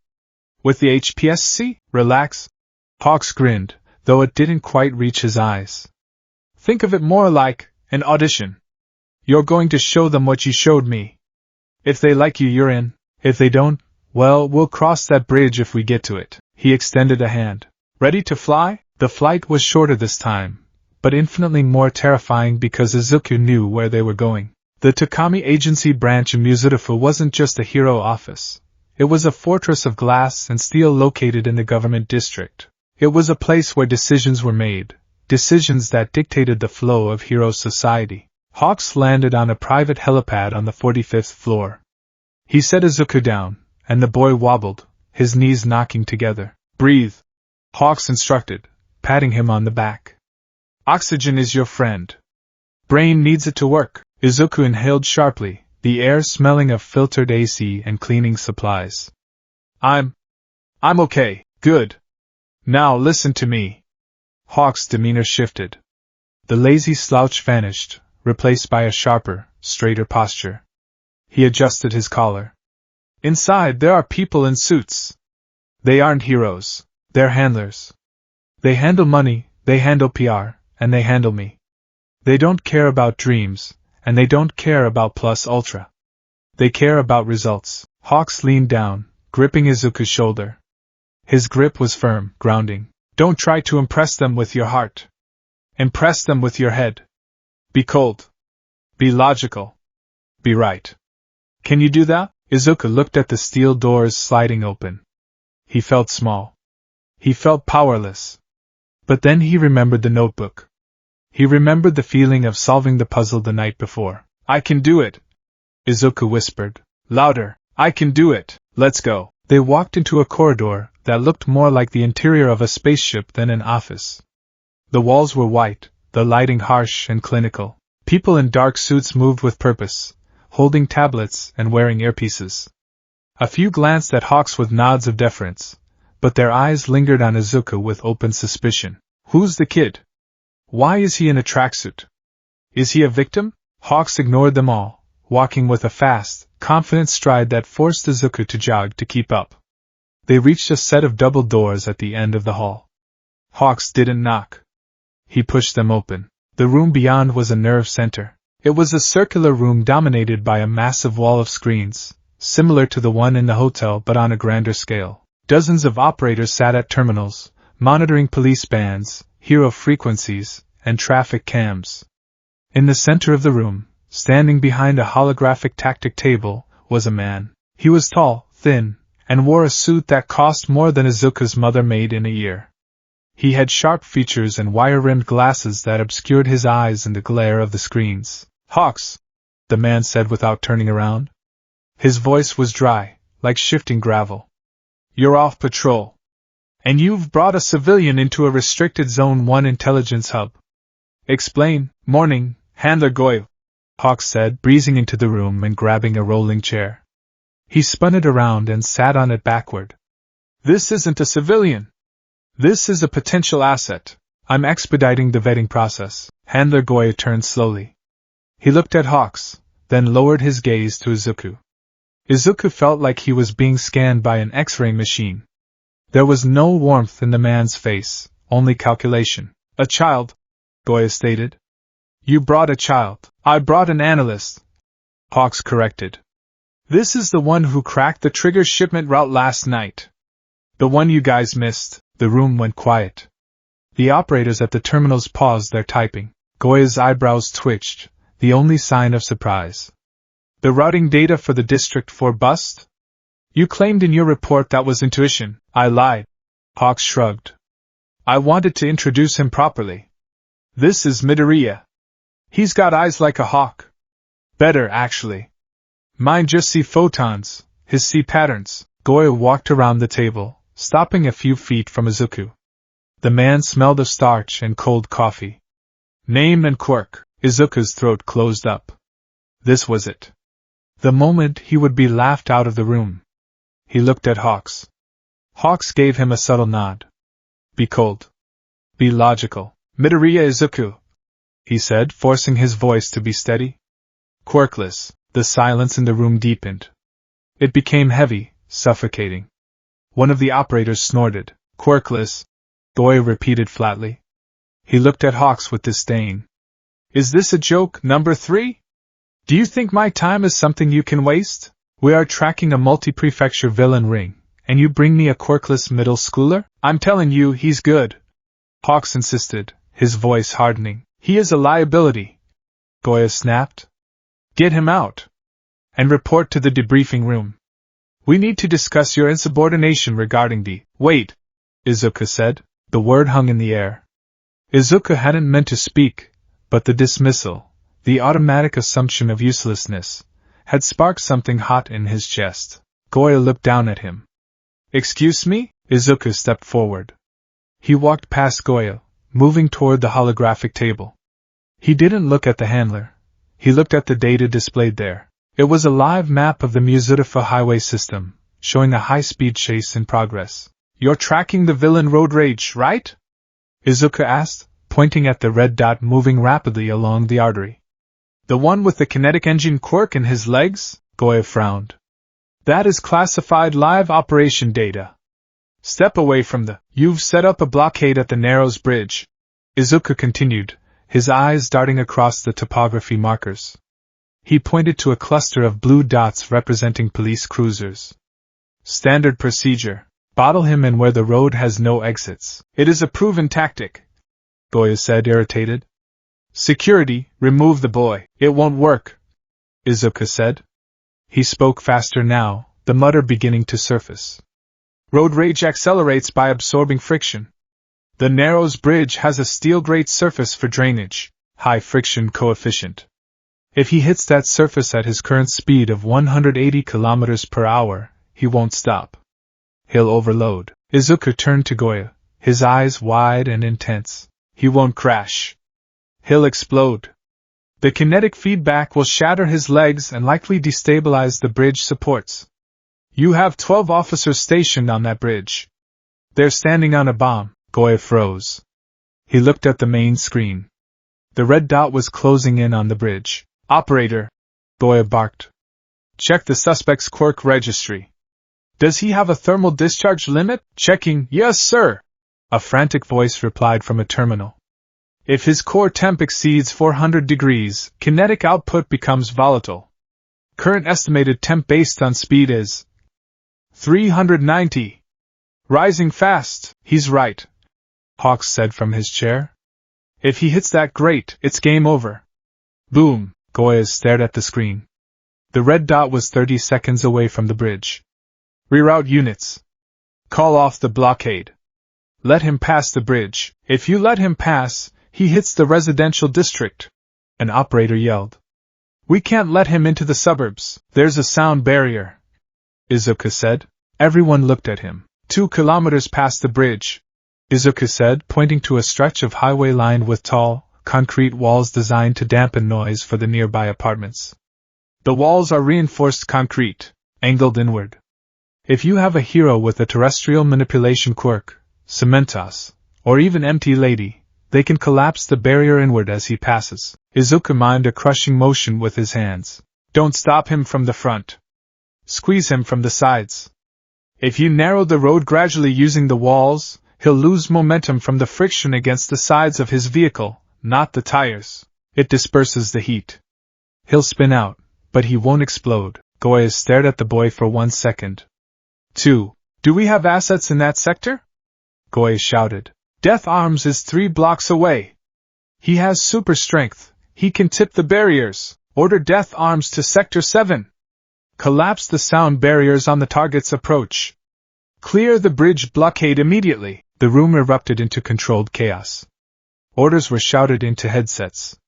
With the HPSC? Relax. Hawks grinned, though it didn't quite reach his eyes. Think of it more like an audition. You're going to show them what you showed me. If they like you, you're in. If they don't, well, we'll cross that bridge if we get to it. He extended a hand. Ready to fly? The flight was shorter this time, but infinitely more terrifying because Izuku knew where they were going. The Takami Agency branch in Muzudafu wasn't just a hero office. It was a fortress of glass and steel located in the government district. It was a place where decisions were made, decisions that dictated the flow of hero society. Hawks landed on a private helipad on the 45th floor. He set Izuku down, and the boy wobbled, his knees knocking together. Breathe, Hawks instructed, patting him on the back. Oxygen is your friend. Brain needs it to work. Izuku inhaled sharply, the air smelling of filtered AC and cleaning supplies. I'm okay, good. Now listen to me. Hawk's demeanor shifted. The lazy slouch vanished, replaced by a sharper, straighter posture. He adjusted his collar. Inside there are people in suits. They aren't heroes, they're handlers. They handle money, they handle PR, and they handle me. They don't care about dreams, and they don't care about plus ultra. They care about results. Hawks leaned down, gripping Izuku's shoulder. His grip was firm, grounding. Don't try to impress them with your heart. Impress them with your head. Be cold. Be logical. Be right. Can you do that? Izuku looked at the steel doors sliding open. He felt small. He felt powerless. But then he remembered the notebook. He remembered the feeling of solving the puzzle the night before. I can do it, Izuku whispered. Louder. I can do it. Let's go. They walked into a corridor that looked more like the interior of a spaceship than an office. The walls were white, the lighting harsh and clinical. People in dark suits moved with purpose, holding tablets and wearing earpieces. A few glanced at Hawks with nods of deference, but their eyes lingered on Izuku with open suspicion. Who's the kid? Why is he in a tracksuit? Is he a victim? Hawks ignored them all, walking with a fast, confident stride that forced Izuku to jog to keep up. They reached a set of double doors at the end of the hall. Hawks didn't knock. He pushed them open. The room beyond was a nerve center. It was a circular room dominated by a massive wall of screens, similar to the one in the hotel but on a grander scale. Dozens of operators sat at terminals, monitoring police bands, hero frequencies, and traffic cams. In the center of the room, standing behind a holographic tactic table, was a man. He was tall, thin, and wore a suit that cost more than Izuku's mother made in a year. He had sharp features and wire-rimmed glasses that obscured his eyes in the glare of the screens. Hawks, the man said without turning around. His voice was dry, like shifting gravel. You're off patrol. And you've brought a civilian into a restricted Zone 1 intelligence hub. Explain. Morning, Handler Goyo, Hawks said, breezing into the room and grabbing a rolling chair. He spun it around and sat on it backward. This isn't a civilian. This is a potential asset. I'm expediting the vetting process. Handler Goyo turned slowly. He looked at Hawks, then lowered his gaze to Izuku. Izuku felt like he was being scanned by an X-ray machine. There was no warmth in the man's face, only calculation. A child, Goyo stated. You brought a child. I brought an analyst, Hawks corrected. This is the one who cracked the trigger shipment route last night. The one you guys missed. The room went quiet. The operators at the terminals paused their typing. Goyo's eyebrows twitched, the only sign of surprise. The routing data for the District 4 bust? You claimed in your report that was intuition. I lied. Hawks shrugged. I wanted to introduce him properly. This is Midoriya. He's got eyes like a hawk. Better, actually. Mine just see photons, his see patterns. Goyo walked around the table, stopping a few feet from Izuku. The man smelled of starch and cold coffee. Name and quirk. Izuku's throat closed up. This was it. The moment he would be laughed out of the room. He looked at Hawks. Hawks gave him a subtle nod. Be cold. Be logical. Midoriya Izuku, he said, forcing his voice to be steady. Quirkless. The silence in the room deepened. It became heavy, suffocating. One of the operators snorted. Quirkless, Goyo repeated flatly. He looked at Hawks with disdain. Is this a joke, number 3? Do you think my time is something you can waste? We are tracking a multi-prefecture villain ring, and you bring me a quirkless middle schooler? I'm telling you, he's good. Hawks insisted, his voice hardening. He is a liability. Goyo snapped. Get him out. And report to the debriefing room. We need to discuss your insubordination regarding the— Wait, Izuku said. The word hung in the air. Izuku hadn't meant to speak, but the dismissal, the automatic assumption of uselessness, had sparked something hot in his chest. Goya looked down at him. Excuse me? Izuku stepped forward. He walked past Goya, moving toward the holographic table. He didn't look at the handler. He looked at the data displayed there. It was a live map of the Muzudafa highway system, showing a high-speed chase in progress. You're tracking the villain Road Rage, right? Izuku asked, pointing at the red dot moving rapidly along the artery. The one with the kinetic engine quirk in his legs? Goya frowned. That is classified live operation data. Step away from the— You've set up a blockade at the Narrows Bridge, Izuku continued, his eyes darting across the topography markers. He pointed to a cluster of blue dots representing police cruisers. Standard procedure. Bottle him in where the road has no exits. It is a proven tactic, Goya said, irritated. Security, remove the boy. It won't work, Izuku said. He spoke faster now, the mutter beginning to surface. Road rage accelerates by absorbing friction. The Narrows Bridge has a steel grate surface for drainage, high friction coefficient. If he hits that surface at his current speed of 180 km per hour, he won't stop. He'll overload. Izuku turned to Goya, his eyes wide and intense. He won't crash. He'll explode. The kinetic feedback will shatter his legs and likely destabilize the bridge supports. You have 12 officers stationed on that bridge. They're standing on a bomb. Goya froze. He looked at the main screen. The red dot was closing in on the bridge. Operator, Goya barked. Check the suspect's quirk registry. Does he have a thermal discharge limit? Checking. Yes, sir. A frantic voice replied from a terminal. If his core temp exceeds 400 degrees, kinetic output becomes volatile. Current estimated temp based on speed is 390. Rising fast. He's right, Hawks said from his chair. If he hits that grate, it's game over. Boom. Goya stared at the screen. The red dot was 30 seconds away from the bridge. Reroute units. Call off the blockade. Let him pass the bridge. If you let him pass, he hits the residential district, an operator yelled. We can't let him into the suburbs. There's a sound barrier, Izuku said. Everyone looked at him. 2 kilometers past the bridge, Izuku said, pointing to a stretch of highway lined with tall, concrete walls designed to dampen noise for the nearby apartments. The walls are reinforced concrete, angled inward. If you have a hero with a terrestrial manipulation quirk, Cementos, or even Empty Lady, they can collapse the barrier inward as he passes. Izuku mimed a crushing motion with his hands. Don't stop him from the front. Squeeze him from the sides. If you narrow the road gradually using the walls, he'll lose momentum from the friction against the sides of his vehicle, not the tires. It disperses the heat. He'll spin out, but he won't explode. Goya stared at the boy for 1 second. 2. Do we have assets in that sector? Goya shouted. Death Arms is 3 blocks away. He has super strength. He can tip the barriers. Order Death Arms to Sector 7. Collapse the sound barriers on the target's approach. Clear the bridge blockade immediately. The room erupted into controlled chaos. Orders were shouted into headsets.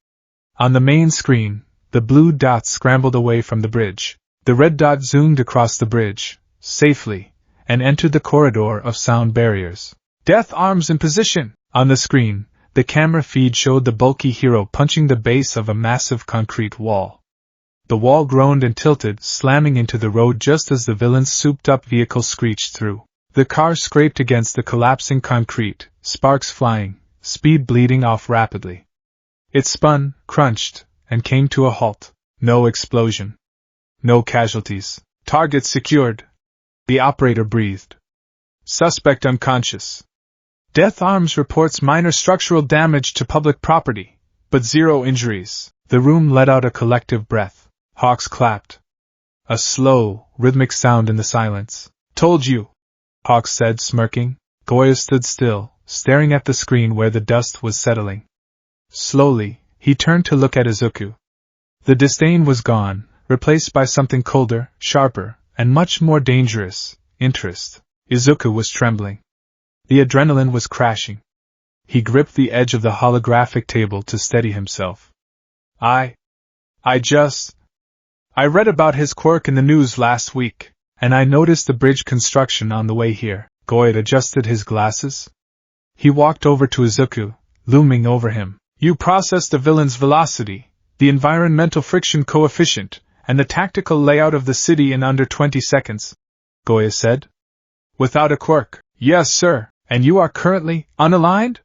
On the main screen, the blue dots scrambled away from the bridge. The red dot zoomed across the bridge, safely, and entered the corridor of sound barriers. Death Arms in position! On the screen, the camera feed showed the bulky hero punching the base of a massive concrete wall. The wall groaned and tilted, slamming into the road just as the villain's souped-up vehicle screeched through. The car scraped against the collapsing concrete, sparks flying, speed bleeding off rapidly. It spun, crunched, and came to a halt. No explosion. No casualties. Target secured. The operator breathed. Suspect unconscious. Death Arms reports minor structural damage to public property, but 0 injuries. The room let out a collective breath. Hawks clapped. A slow, rhythmic sound in the silence. Told you, Hawks said, smirking. Goya stood still, staring at the screen where the dust was settling. Slowly, he turned to look at Izuku. The disdain was gone, replaced by something colder, sharper, and much more dangerous: interest. Izuku was trembling. The adrenaline was crashing. He gripped the edge of the holographic table to steady himself. I read about his quirk in the news last week, and I noticed the bridge construction on the way here. Goya adjusted his glasses. He walked over to Izuku, looming over him. You processed the villain's velocity, the environmental friction coefficient, and the tactical layout of the city in under 20 seconds, Goya said. Without a quirk. Yes, sir. And you are currently unaligned?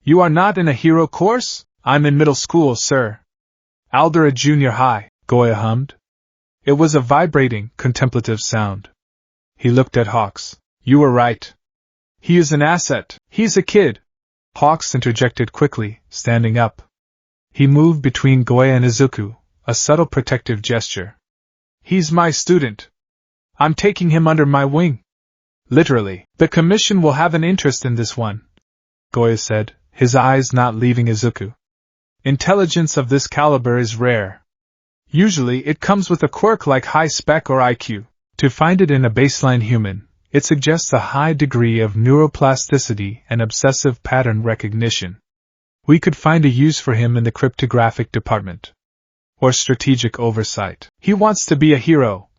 You are not in a hero course? I'm in middle school, sir. Aldera Junior High, Goya hummed. It was a vibrating, contemplative sound. He looked at Hawks. You were right. He is an asset. He's a kid. Hawks interjected quickly, standing up. He moved between Goya and Izuku, a subtle protective gesture. He's my student. I'm taking him under my wing. Literally, the commission will have an interest in this one, Goya said, his eyes not leaving Izuku. Intelligence of this caliber is rare. Usually it comes with a quirk like high spec or IQ. To find it in a baseline human, it suggests a high degree of neuroplasticity and obsessive pattern recognition. We could find a use for him in the cryptographic department. Or strategic oversight. He wants to be a hero,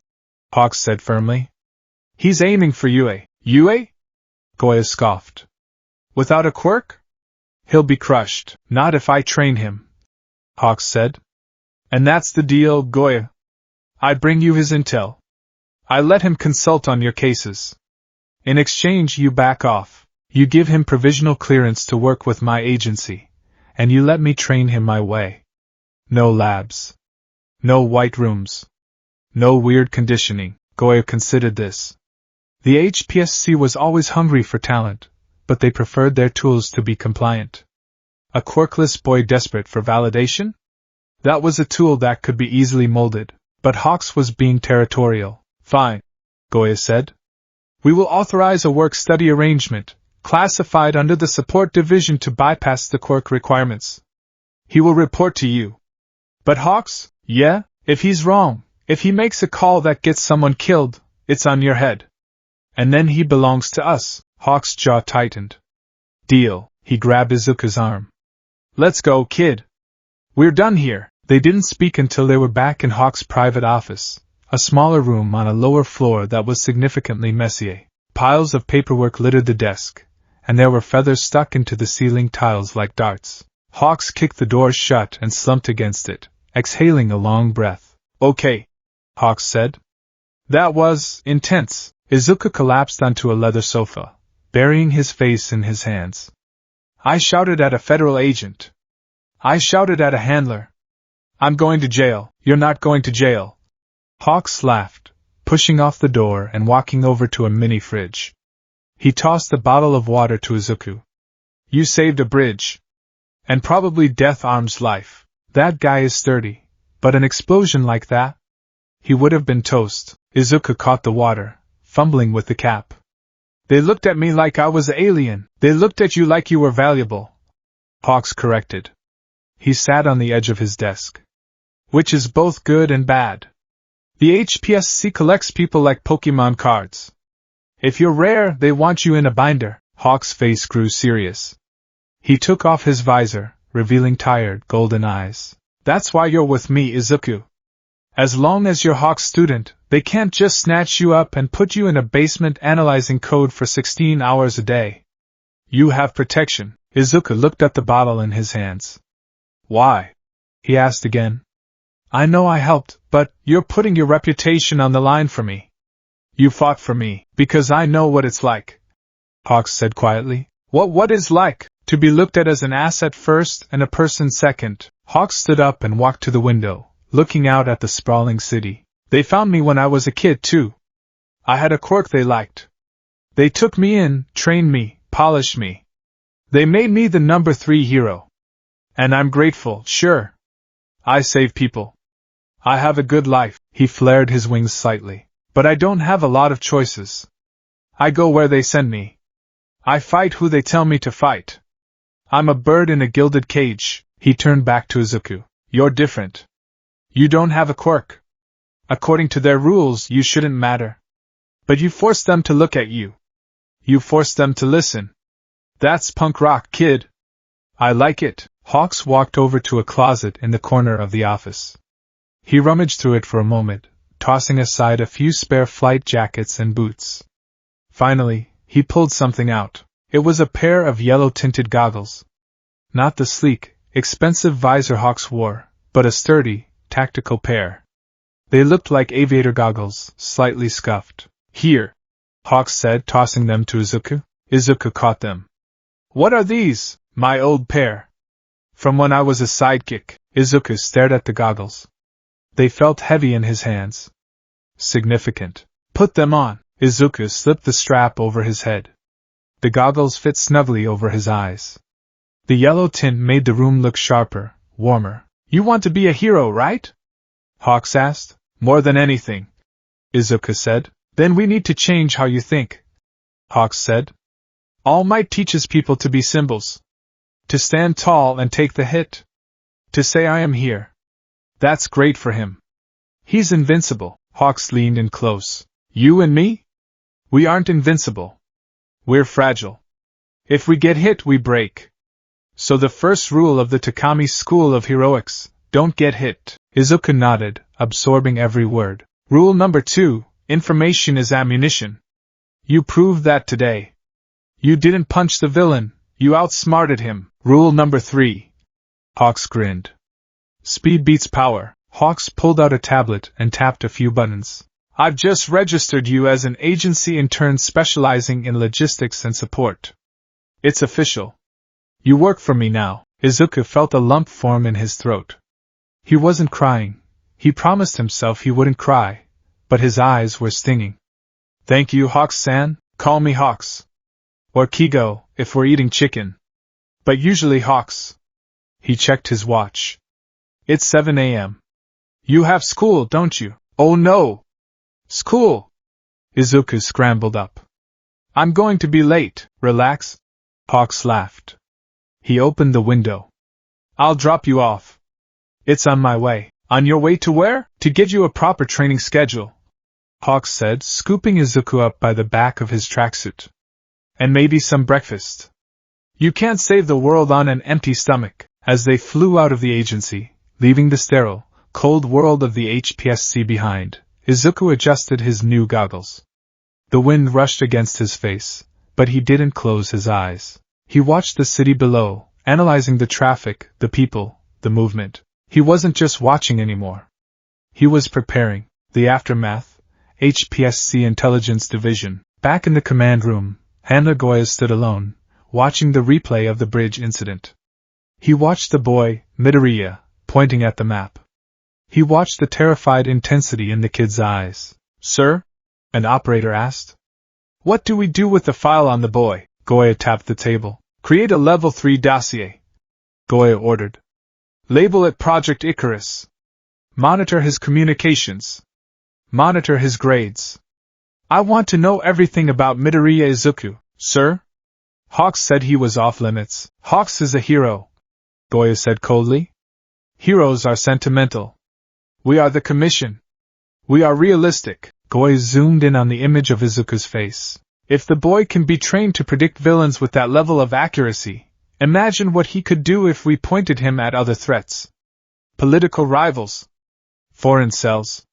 Hawks said firmly. He's aiming for UA. UA? Goya scoffed. Without a quirk? He'll be crushed. Not if I train him, Hawks said. And that's the deal, Goya. I bring you his intel. I let him consult on your cases. In exchange, you back off. You give him provisional clearance to work with my agency, and you let me train him my way. No labs. No white rooms. No weird conditioning. Goya considered this. The HPSC was always hungry for talent, but they preferred their tools to be compliant. A quirkless boy desperate for validation? That was a tool that could be easily molded, but Hawks was being territorial. Fine, Goya said. We will authorize a work-study arrangement, classified under the support division to bypass the quirk requirements. He will report to you. But Hawks, yeah, if he's wrong, if he makes a call that gets someone killed, it's on your head. And then he belongs to us. Hawks' jaw tightened. Deal. He grabbed Izuku's arm. Let's go, kid. We're done here. They didn't speak until they were back in Hawks' private office, a smaller room on a lower floor that was significantly messier. Piles of paperwork littered the desk, and there were feathers stuck into the ceiling tiles like darts. Hawks kicked the door shut and slumped against it, exhaling a long breath. Okay, Hawks said. That was intense. Izuku collapsed onto a leather sofa, burying his face in his hands. I shouted at a federal agent. I shouted at a handler. I'm going to jail. You're not going to jail. Hawks laughed, pushing off the door and walking over to a mini fridge. He tossed a bottle of water to Izuku. You saved a bridge. And probably Death Arm's life. That guy is sturdy, but an explosion like that? He would have been toast. Izuku caught the water, fumbling with the cap. They looked at me like I was an alien. They looked at you like you were valuable, Hawks corrected. He sat on the edge of his desk. Which is both good and bad. The HPSC collects people like Pokemon cards. If you're rare, they want you in a binder. Hawks' face grew serious. He took off his visor, revealing tired, golden eyes. That's why you're with me, Izuku. As long as you're Hawk's student, they can't just snatch you up and put you in a basement analyzing code for 16 hours a day. You have protection. Izuku looked at the bottle in his hands. Why? He asked again. I know I helped, but you're putting your reputation on the line for me. You fought for me, because I know what it's like, Hawks said quietly. What is like? To be looked at as an asset first and a person second. Hawks stood up and walked to the window, looking out at the sprawling city. They found me when I was a kid, too. I had a quirk they liked. They took me in, trained me, polished me. They made me the number 3 hero. And I'm grateful, sure. I save people. I have a good life. He flared his wings slightly. But I don't have a lot of choices. I go where they send me. I fight who they tell me to fight. I'm a bird in a gilded cage. He turned back to Izuku. You're different. You don't have a quirk. According to their rules, you shouldn't matter. But you force them to look at you. You force them to listen. That's punk rock, kid. I like it. Hawks walked over to a closet in the corner of the office. He rummaged through it for a moment, tossing aside a few spare flight jackets and boots. Finally, he pulled something out. It was a pair of yellow-tinted goggles. Not the sleek, expensive visor Hawks wore, but a sturdy, tactical pair. They looked like aviator goggles, slightly scuffed. Here, Hawks said, tossing them to Izuku. Izuku caught them. What are these? My old pair. From when I was a sidekick. Izuku stared at the goggles. They felt heavy in his hands. Significant. Put them on. Izuku slipped the strap over his head. The goggles fit snugly over his eyes. The yellow tint made the room look sharper, warmer. You want to be a hero, right? Hawks asked. More than anything, Izuku said. Then we need to change how you think, Hawks said. All Might teaches people to be symbols. To stand tall and take the hit. To say I am here. That's great for him. He's invincible. Hawks leaned in close. You and me? We aren't invincible. We're fragile. If we get hit, we break. So the first rule of the Takami School of Heroics, don't get hit. Izuku nodded, absorbing every word. Rule number 2, information is ammunition. You proved that today. You didn't punch the villain, you outsmarted him. Rule number 3. Hawks grinned. Speed beats power. Hawks pulled out a tablet and tapped a few buttons. I've just registered you as an agency intern specializing in logistics and support. It's official. You work for me now. Izuku felt a lump form in his throat. He wasn't crying. He promised himself he wouldn't cry, but his eyes were stinging. Thank you, Hawks-san. Call me Hawks. Or Kigo, if we're eating chicken. But usually Hawks. He checked his watch. It's 7 a.m. You have school, don't you? Oh no! School! Izuku scrambled up. I'm going to be late. Relax. Hawks laughed. He opened the window. I'll drop you off. It's on my way. On your way to where? To give you a proper training schedule, Hawks said, scooping Izuku up by the back of his tracksuit. And maybe some breakfast. You can't save the world on an empty stomach. As they flew out of the agency, leaving the sterile, cold world of the HPSC behind, Izuku adjusted his new goggles. The wind rushed against his face, but he didn't close his eyes. He watched the city below, analyzing the traffic, the people, the movement. He wasn't just watching anymore. He was preparing. The aftermath, HPSC Intelligence Division. Back in the command room, Handler Goya stood alone, watching the replay of the bridge incident. He watched the boy, Midoriya, pointing at the map. He watched the terrified intensity in the kid's eyes. Sir? An operator asked. What do we do with the file on the boy? Goya tapped the table. Create a level 3 dossier. Goya ordered. Label it Project Icarus. Monitor his communications. Monitor his grades. I want to know everything about Midoriya Izuku, sir. Hawks said he was off limits. Hawks is a hero, Goya said coldly. Heroes are sentimental. We are the Commission. We are realistic. Goya zoomed in on the image of Izuku's face. If the boy can be trained to predict villains with that level of accuracy, imagine what he could do if we pointed him at other threats. Political rivals. Foreign cells.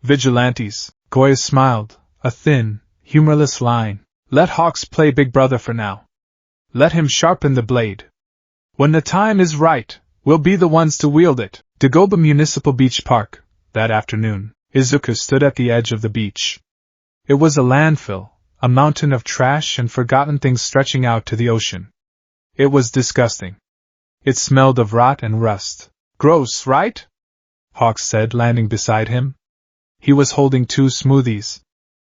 Vigilantes. Goya smiled, a thin, humorless line. Let Hawks play Big Brother for now. Let him sharpen the blade. When the time is right, we'll be the ones to wield it. Dagoba Municipal Beach Park. That afternoon, Izuku stood at the edge of the beach. It was a landfill, a mountain of trash and forgotten things stretching out to the ocean. It was disgusting. It smelled of rot and rust. Gross, right? Hawks said, landing beside him. He was holding 2 smoothies.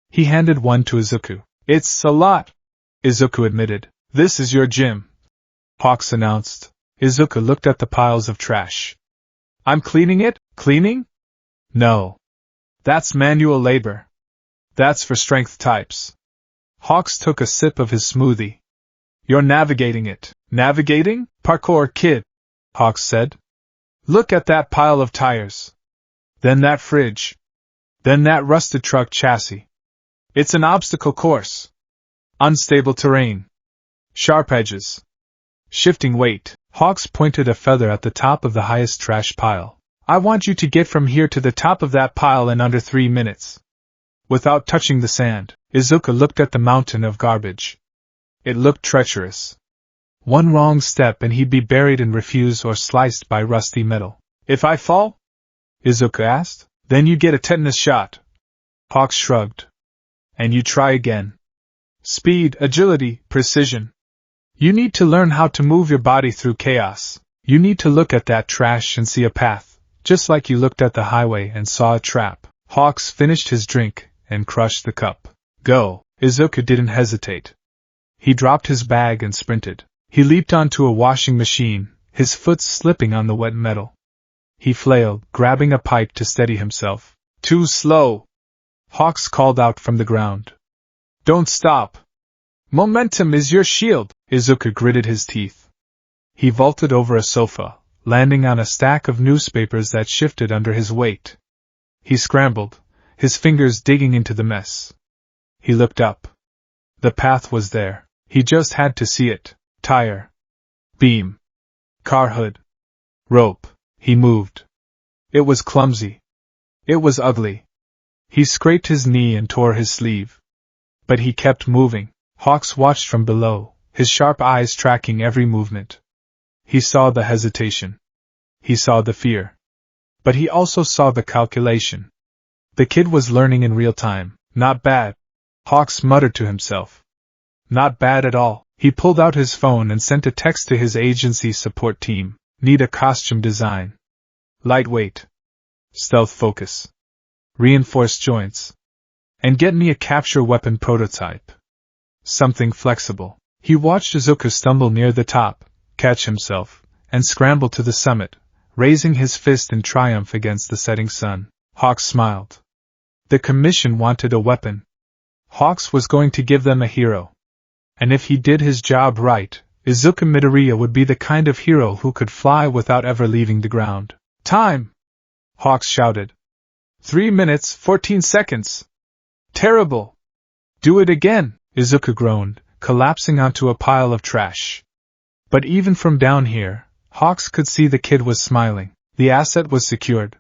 He handed one to Izuku. It's a lot, Izuku admitted. This is your gym, Hawks announced. Izuku looked at the piles of trash. I'm cleaning it? Cleaning? No. That's manual labor. That's for strength types. Hawks took a sip of his smoothie. You're navigating it. Navigating? Parkour, kid, Hawks said. Look at that pile of tires. Then that fridge. Then that rusted truck chassis. It's an obstacle course. Unstable terrain. Sharp edges. Shifting weight. Hawks pointed a feather at the top of the highest trash pile. I want you to get from here to the top of that pile in under 3 minutes. Without touching the sand, Izuku looked at the mountain of garbage. It looked treacherous. One wrong step and he'd be buried in refuse or sliced by rusty metal. If I fall? Izuku asked. Then you get a tetanus shot. Hawks shrugged. And you try again. Speed, agility, precision. You need to learn how to move your body through chaos. You need to look at that trash and see a path, just like you looked at the highway and saw a trap. Hawks finished his drink and crushed the cup. Go. Izuku didn't hesitate. He dropped his bag and sprinted. He leaped onto a washing machine, his foot slipping on the wet metal. He flailed, grabbing a pipe to steady himself. Too slow! Hawks called out from the ground. Don't stop! Momentum is your shield! Izuku gritted his teeth. He vaulted over a sofa, landing on a stack of newspapers that shifted under his weight. He scrambled, his fingers digging into the mess. He looked up. The path was there. He just had to see it. Tire. Beam. Car hood. Rope. He moved. It was clumsy. It was ugly. He scraped his knee and tore his sleeve. But he kept moving. Hawks watched from below, his sharp eyes tracking every movement. He saw the hesitation. He saw the fear. But he also saw the calculation. The kid was learning in real time. Not bad. Hawks muttered to himself. Not bad at all. He pulled out his phone and sent a text to his agency support team. Need a costume design. Lightweight. Stealth focus. Reinforced joints. And get me a capture weapon prototype. Something flexible. He watched Izuku stumble near the top, catch himself, and scramble to the summit, raising his fist in triumph against the setting sun. Hawks smiled. The commission wanted a weapon. Hawks was going to give them a hero. And if he did his job right, Izuku Midoriya would be the kind of hero who could fly without ever leaving the ground. Time! Hawks shouted. 3 minutes, 14 seconds. Terrible! Do it again! Izuku groaned, collapsing onto a pile of trash. But even from down here, Hawks could see the kid was smiling. The asset was secured.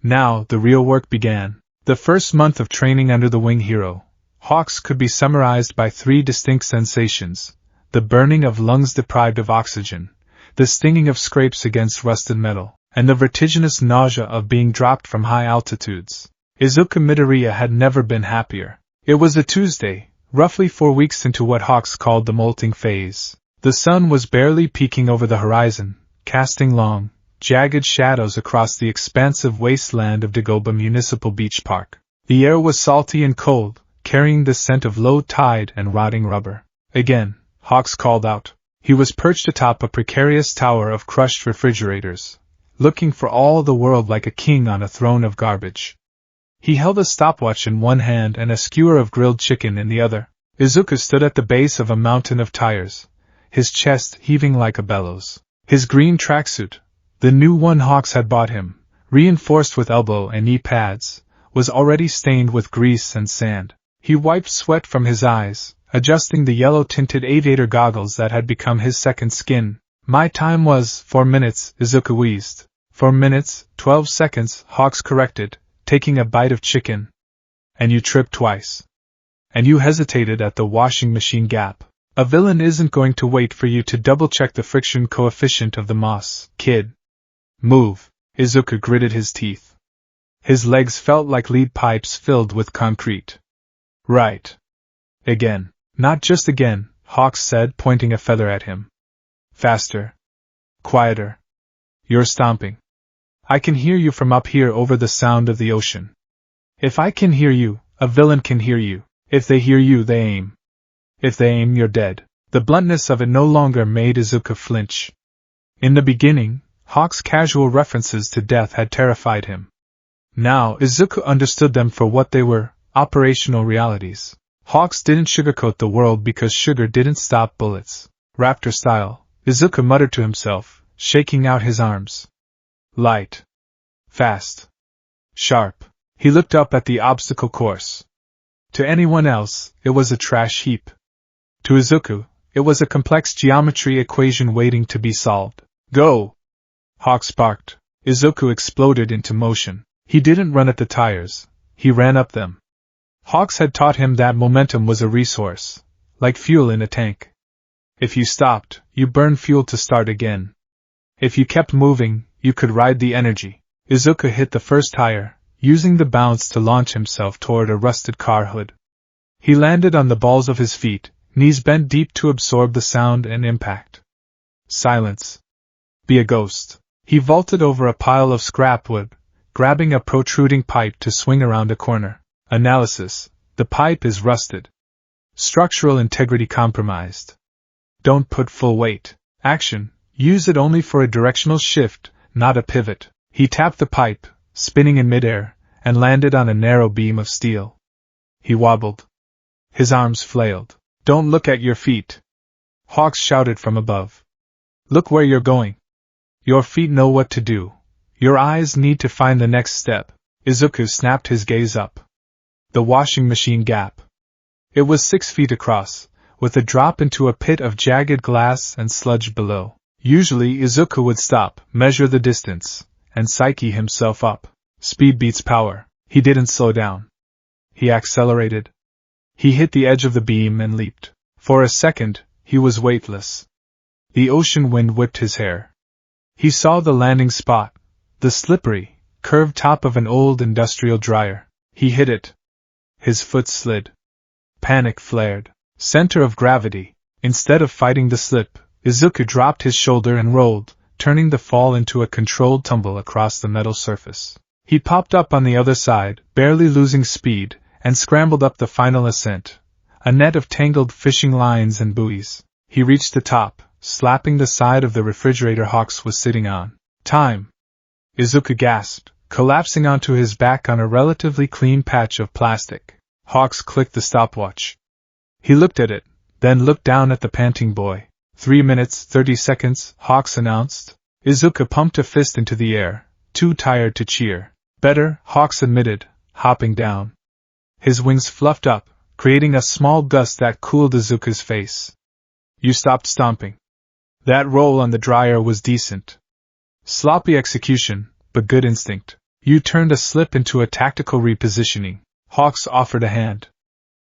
Now, the real work began. The first month of training under the wing hero, Hawks could be summarized by 3 distinct sensations: the burning of lungs deprived of oxygen, the stinging of scrapes against rusted metal, and the vertiginous nausea of being dropped from high altitudes. Izuku Midoriya had never been happier. It was a Tuesday, roughly 4 weeks into what Hawks called the molting phase. The sun was barely peeking over the horizon, casting long, jagged shadows across the expansive wasteland of Dagoba Municipal Beach Park. The air was salty and cold, carrying the scent of low tide and rotting rubber. Again, Hawks called out. He was perched atop a precarious tower of crushed refrigerators, looking for all the world like a king on a throne of garbage. He held a stopwatch in one hand and a skewer of grilled chicken in the other. Izuku stood at the base of a mountain of tires, his chest heaving like a bellows. His green tracksuit, the new one Hawks had bought him, reinforced with elbow and knee pads, was already stained with grease and sand. He wiped sweat from his eyes, adjusting the yellow-tinted aviator goggles that had become his second skin. My time was 4 minutes, Izuku wheezed. 4 minutes, 12 seconds, Hawks corrected, taking a bite of chicken. And you tripped twice. And you hesitated at the washing machine gap. A villain isn't going to wait for you to double-check the friction coefficient of the moss, kid. Move. Izuku gritted his teeth. His legs felt like lead pipes filled with concrete. Right. Again. Not just again, Hawks said, pointing a feather at him. Faster. Quieter. You're stomping. I can hear you from up here over the sound of the ocean. If I can hear you, a villain can hear you. If they hear you, they aim. If they aim, you're dead. The bluntness of it no longer made Izuku flinch. In the beginning, Hawks' casual references to death had terrified him. Now, Izuku understood them for what they were, operational realities. Hawks didn't sugarcoat the world because sugar didn't stop bullets. Raptor style, Izuku muttered to himself, shaking out his arms. Light. Fast. Sharp. He looked up at the obstacle course. To anyone else, it was a trash heap. To Izuku, it was a complex geometry equation waiting to be solved. Go! Hawks barked. Izuku exploded into motion. He didn't run at the tires, he ran up them. Hawks had taught him that momentum was a resource, like fuel in a tank. If you stopped, you burned fuel to start again. If you kept moving, you could ride the energy. Izuku hit the first tire, using the bounce to launch himself toward a rusted car hood. He landed on the balls of his feet, knees bent deep to absorb the sound and impact. Silence. Be a ghost. He vaulted over a pile of scrap wood, grabbing a protruding pipe to swing around a corner. Analysis. The pipe is rusted. Structural integrity compromised. Don't put full weight. Action. Use it only for a directional shift, not a pivot. He tapped the pipe, spinning in midair, and landed on a narrow beam of steel. He wobbled. His arms flailed. Don't look at your feet. Hawks shouted from above. Look where you're going. Your feet know what to do. Your eyes need to find the next step. Izuku snapped his gaze up. The washing machine gap. It was 6 feet across, with a drop into a pit of jagged glass and sludge below. Usually Izuku would stop, measure the distance, and psyche himself up. Speed beats power. He didn't slow down. He accelerated. He hit the edge of the beam and leaped. For a second, he was weightless. The ocean wind whipped his hair. He saw the landing spot, the slippery, curved top of an old industrial dryer. He hit it. His foot slid. Panic flared. Center of gravity. Instead of fighting the slip, Izuku dropped his shoulder and rolled, turning the fall into a controlled tumble across the metal surface. He popped up on the other side, barely losing speed, and scrambled up the final ascent, a net of tangled fishing lines and buoys. He reached the top, slapping the side of the refrigerator Hawks was sitting on. Time! Izuku gasped, collapsing onto his back on a relatively clean patch of plastic. Hawks clicked the stopwatch. He looked at it, then looked down at the panting boy. 3 minutes, 30 seconds, Hawks announced. Izuku pumped a fist into the air, too tired to cheer. Better, Hawks admitted, hopping down. His wings fluffed up, creating a small gust that cooled Izuku's face. You stopped stomping. That roll on the dryer was decent. Sloppy execution, but good instinct. You turned a slip into a tactical repositioning. Hawks offered a hand.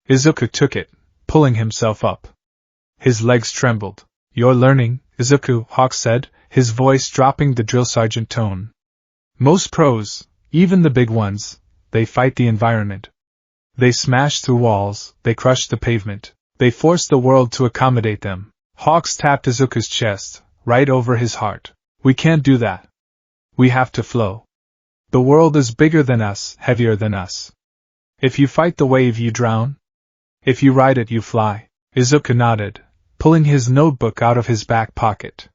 Izuku took it, pulling himself up. His legs trembled. You're learning, Izuku, Hawks said, his voice dropping the drill sergeant tone. Most pros, even the big ones, they fight the environment. They smash through walls, they crush the pavement, they force the world to accommodate them. Hawks tapped Izuku's chest, right over his heart. We can't do that. We have to flow. The world is bigger than us, heavier than us. If you fight the wave, you drown. If you ride it, you fly. Izuku nodded, pulling his notebook out of his back pocket.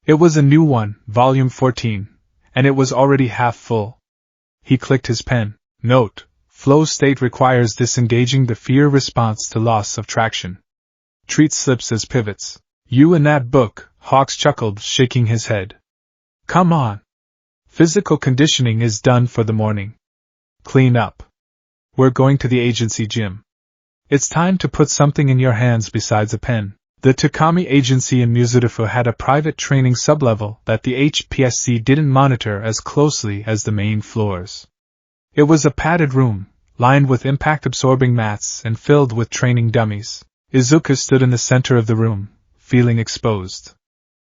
It was a new one, volume 14, and it was already half full. He clicked his pen. Note: flow state requires disengaging the fear response to loss of traction. Treat slips as pivots. You and that book, Hawks chuckled, shaking his head. Come on. Physical conditioning is done for the morning. Clean up. We're going to the agency gym. It's time to put something in your hands besides a pen. The Takami agency in Mizurufu had a private training sublevel that the HPSC didn't monitor as closely as the main floors. It was a padded room, lined with impact-absorbing mats and filled with training dummies. Izuku stood in the center of the room, feeling exposed.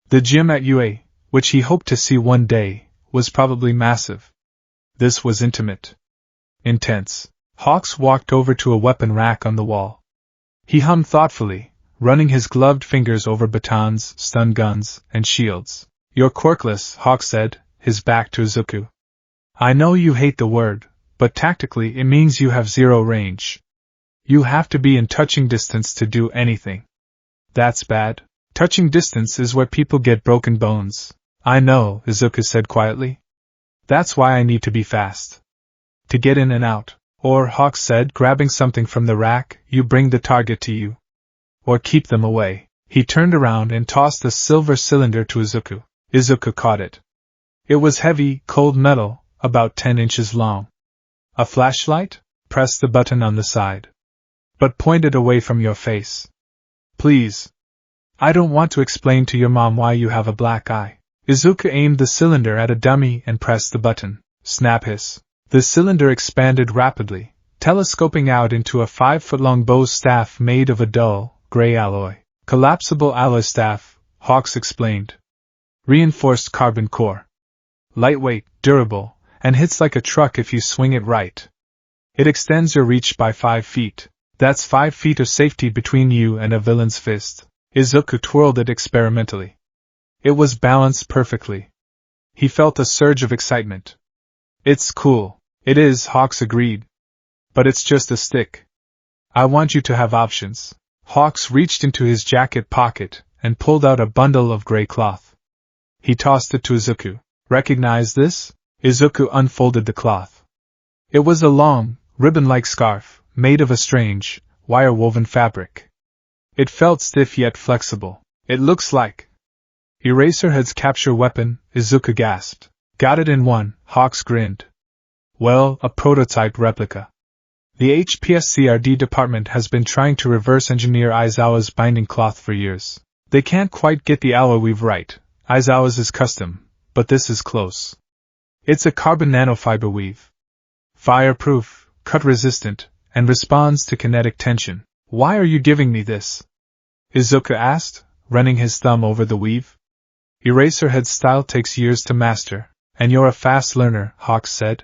The gym at UA, which he hoped to see one day, was probably massive. This was intimate. Intense. Hawks walked over to a weapon rack on the wall. He hummed thoughtfully, running his gloved fingers over batons, stun guns, and shields. You're quirkless, Hawks said, his back to Izuku. I know you hate the word, but tactically it means you have zero range. You have to be in touching distance to do anything. That's bad. Touching distance is where people get broken bones. I know, Izuku said quietly. That's why I need to be fast. To get in and out. Or, Hawks said, grabbing something from the rack, you bring the target to you. Or keep them away. He turned around and tossed the silver cylinder to Izuku. Izuku caught it. It was heavy, cold metal, about 10 inches long. A flashlight? Press the button on the side. But point it away from your face. Please. I don't want to explain to your mom why you have a black eye. Izuku aimed the cylinder at a dummy and pressed the button. Snap hiss. The cylinder expanded rapidly, telescoping out into a 5-foot-long bow staff made of a dull, gray alloy. Collapsible alloy staff, Hawks explained. Reinforced carbon core. Lightweight, durable, and hits like a truck if you swing it right. It extends your reach by 5 feet. That's 5 feet of safety between you and a villain's fist. Izuku twirled it experimentally. It was balanced perfectly. He felt a surge of excitement. It's cool. It is, Hawks agreed. But it's just a stick. I want you to have options. Hawks reached into his jacket pocket and pulled out a bundle of gray cloth. He tossed it to Izuku. Recognize this? Izuku unfolded the cloth. It was a long, ribbon-like scarf, made of a strange, wire-woven fabric. It felt stiff yet flexible. It looks like Eraserhead's capture weapon, Izuku gasped. Got it in one, Hawks grinned. Well, a prototype replica. The HPSC RD department has been trying to reverse engineer Aizawa's binding cloth for years. They can't quite get the alloy weave right. Aizawa's is custom, but this is close. It's a carbon nanofiber weave. Fireproof, cut-resistant, and responds to kinetic tension. Why are you giving me this? Izuku asked, running his thumb over the weave. Eraserhead's style takes years to master, and you're a fast learner, Hawks said.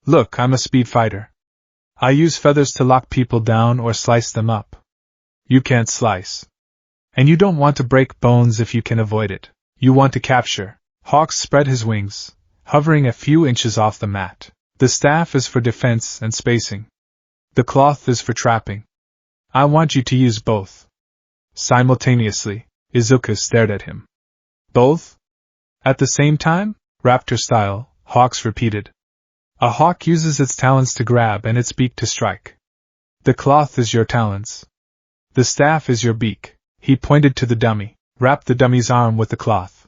Look, I'm a speed fighter. I use feathers to lock people down or slice them up. You can't slice. And you don't want to break bones if you can avoid it. You want to capture. Hawks spread his wings, hovering a few inches off the mat. The staff is for defense and spacing. The cloth is for trapping. I want you to use both. Simultaneously, Izuku stared at him. Both? At the same time? Raptor style, Hawks repeated. A hawk uses its talons to grab and its beak to strike. The cloth is your talons. The staff is your beak. He pointed to the dummy. Wrap the dummy's arm with the cloth.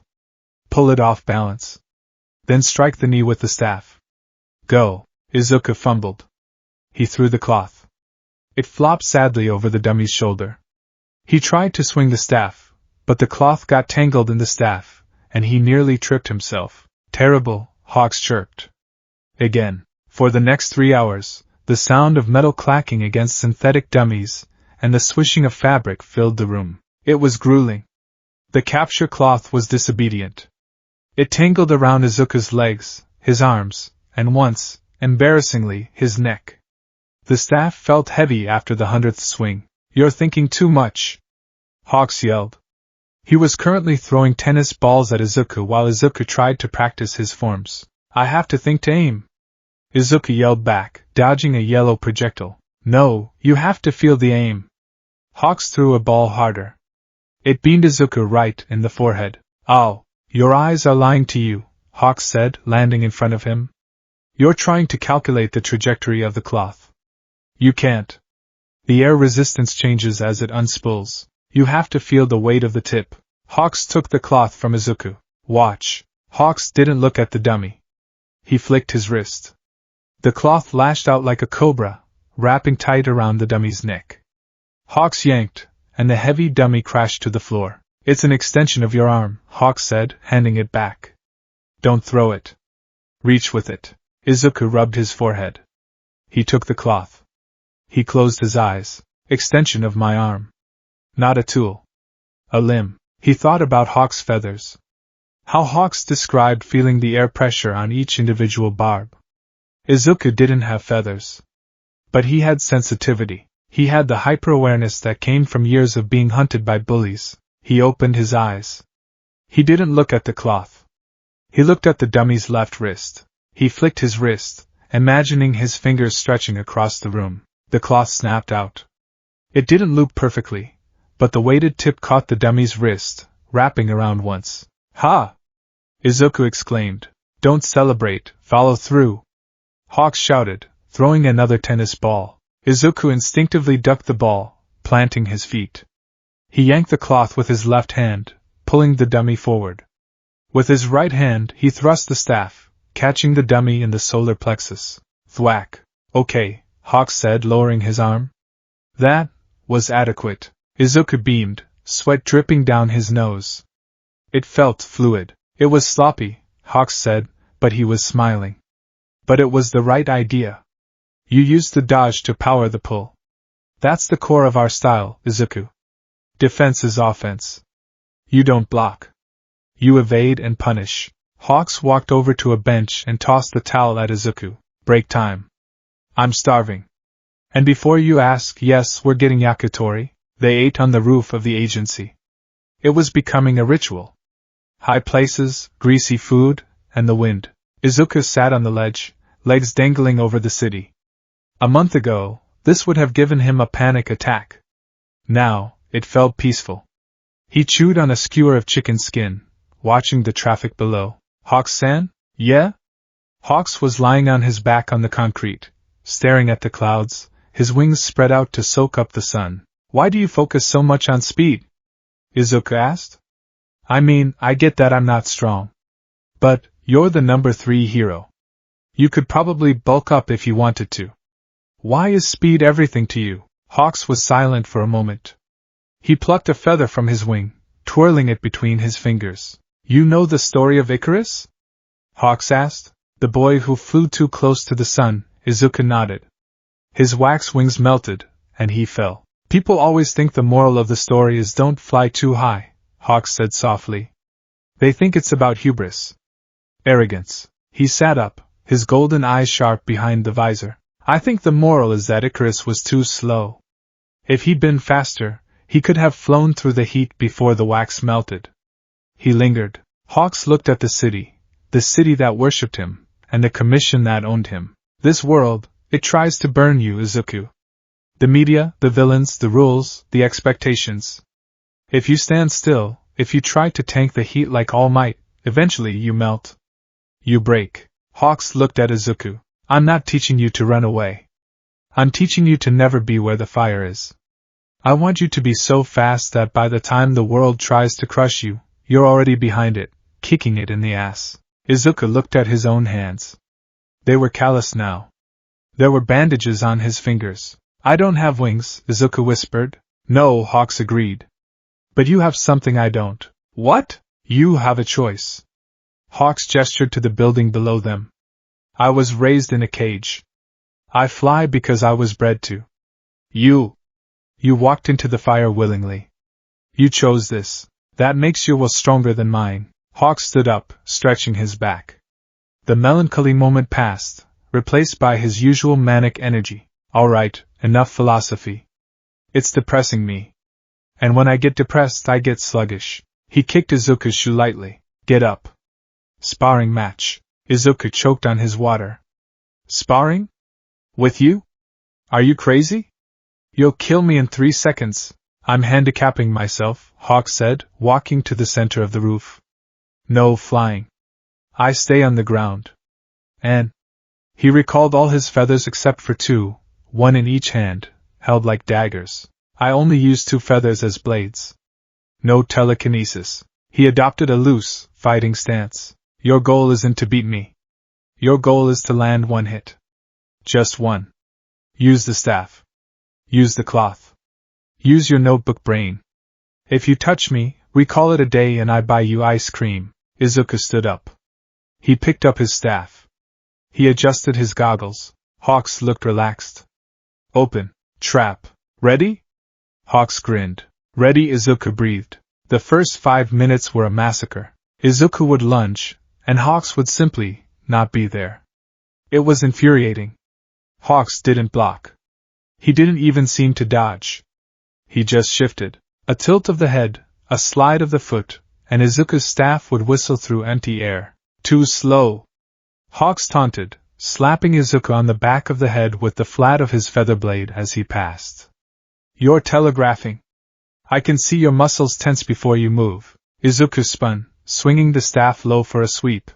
Pull it off balance. Then strike the knee with the staff. Go. Izuku fumbled. He threw the cloth. It flopped sadly over the dummy's shoulder. He tried to swing the staff, but the cloth got tangled in the staff, and he nearly tripped himself. Terrible, Hawks chirped. Again. For the next 3 hours, the sound of metal clacking against synthetic dummies and the swishing of fabric filled the room. It was grueling. The capture cloth was disobedient. It tangled around Izuku's legs, his arms, and once, embarrassingly, his neck. The staff felt heavy after the 100th swing. You're thinking too much, Hawks yelled. He was currently throwing tennis balls at Izuku while Izuku tried to practice his forms. I have to think to aim, Izuku yelled back, dodging a yellow projectile. No, you have to feel the aim. Hawks threw a ball harder. It beamed Izuku right in the forehead. Ow, your eyes are lying to you, Hawks said, landing in front of him. You're trying to calculate the trajectory of the cloth. You can't. The air resistance changes as it unspools. You have to feel the weight of the tip. Hawks took the cloth from Izuku. Watch. Hawks didn't look at the dummy. He flicked his wrist. The cloth lashed out like a cobra, wrapping tight around the dummy's neck. Hawks yanked, and the heavy dummy crashed to the floor. It's an extension of your arm, Hawks said, handing it back. Don't throw it. Reach with it. Izuku rubbed his forehead. He took the cloth. He closed his eyes. Extension of my arm. Not a tool. A limb. He thought about Hawks' feathers. How Hawks described feeling the air pressure on each individual barb. Izuku didn't have feathers. But he had sensitivity. He had the hyper-awareness that came from years of being hunted by bullies. He opened his eyes. He didn't look at the cloth. He looked at the dummy's left wrist. He flicked his wrist, imagining his fingers stretching across the room. The cloth snapped out. It didn't loop perfectly, but the weighted tip caught the dummy's wrist, wrapping around once. Ha! Izuku exclaimed. Don't celebrate, follow through. Hawks shouted, throwing another tennis ball. Izuku instinctively ducked the ball, planting his feet. He yanked the cloth with his left hand, pulling the dummy forward. With his right hand, he thrust the staff, catching the dummy in the solar plexus. Thwack! Okay, Hawks said, lowering his arm. That was adequate. Izuku beamed, sweat dripping down his nose. It felt fluid. It was sloppy, Hawks said, but he was smiling. But it was the right idea. You used the dodge to power the pull. That's the core of our style, Izuku. Defense is offense. You don't block. You evade and punish. Hawks walked over to a bench and tossed the towel at Izuku. Break time. I'm starving. And before you ask, yes, we're getting yakitori. They ate on the roof of the agency. It was becoming a ritual. High places, greasy food, and the wind. Izuku sat on the ledge, legs dangling over the city. A month ago, this would have given him a panic attack. Now, it felt peaceful. He chewed on a skewer of chicken skin, watching the traffic below. Hawks-san? Yeah? Hawks was lying on his back on the concrete, staring at the clouds, his wings spread out to soak up the sun. Why do you focus so much on speed? Izuku asked. I mean, I get that I'm not strong. But, you're the number 3 hero. You could probably bulk up if you wanted to. Why is speed everything to you? Hawks was silent for a moment. He plucked a feather from his wing, twirling it between his fingers. You know the story of Icarus? Hawks asked. The boy who flew too close to the sun. Izuku nodded. His wax wings melted, and he fell. People always think the moral of the story is don't fly too high, Hawks said softly. They think it's about hubris. Arrogance. He sat up, his golden eyes sharp behind the visor. I think the moral is that Icarus was too slow. If he'd been faster, he could have flown through the heat before the wax melted. He lingered. Hawks looked at the city that worshipped him, and the commission that owned him. This world, it tries to burn you, Izuku. The media, the villains, the rules, the expectations. If you stand still, if you try to tank the heat like All Might, eventually you melt. You break. Hawks looked at Izuku. I'm not teaching you to run away. I'm teaching you to never be where the fire is. I want you to be so fast that by the time the world tries to crush you, you're already behind it, kicking it in the ass. Izuku looked at his own hands. They were calloused now. There were bandages on his fingers. I don't have wings, Izuku whispered. No, Hawks agreed. But you have something I don't. What? You have a choice. Hawks gestured to the building below them. I was raised in a cage. I fly because I was bred to. You walked into the fire willingly. You chose this. That makes your will stronger than mine. Hawks stood up, stretching his back. The melancholy moment passed, replaced by his usual manic energy. All right, enough philosophy. It's depressing me. And when I get depressed, I get sluggish. He kicked Izuku's shoe lightly. Get up. Sparring match. Izuku choked on his water. Sparring? With you? Are you crazy? You'll kill me in 3 seconds. I'm handicapping myself, Hawk said, walking to the center of the roof. No flying. I stay on the ground. And he recalled all his feathers except for 2, one in each hand, held like daggers. I only use 2 feathers as blades. No telekinesis. He adopted a loose, fighting stance. Your goal isn't to beat me. Your goal is to land 1 hit. Just 1. Use the staff. Use the cloth. Use your notebook brain. If you touch me, we call it a day and I buy you ice cream. Izuku stood up. He picked up his staff. He adjusted his goggles. Hawks looked relaxed. Open. Trap. Ready? Hawks grinned. Ready, Izuku breathed. The first 5 minutes were a massacre. Izuku would lunge, and Hawks would simply not be there. It was infuriating. Hawks didn't block. He didn't even seem to dodge. He just shifted. A tilt of the head, a slide of the foot, and Izuku's staff would whistle through empty air. Too slow. Hawks taunted, slapping Izuku on the back of the head with the flat of his feather blade as he passed. You're telegraphing. I can see your muscles tense before you move. Izuku spun, swinging the staff low for a sweep.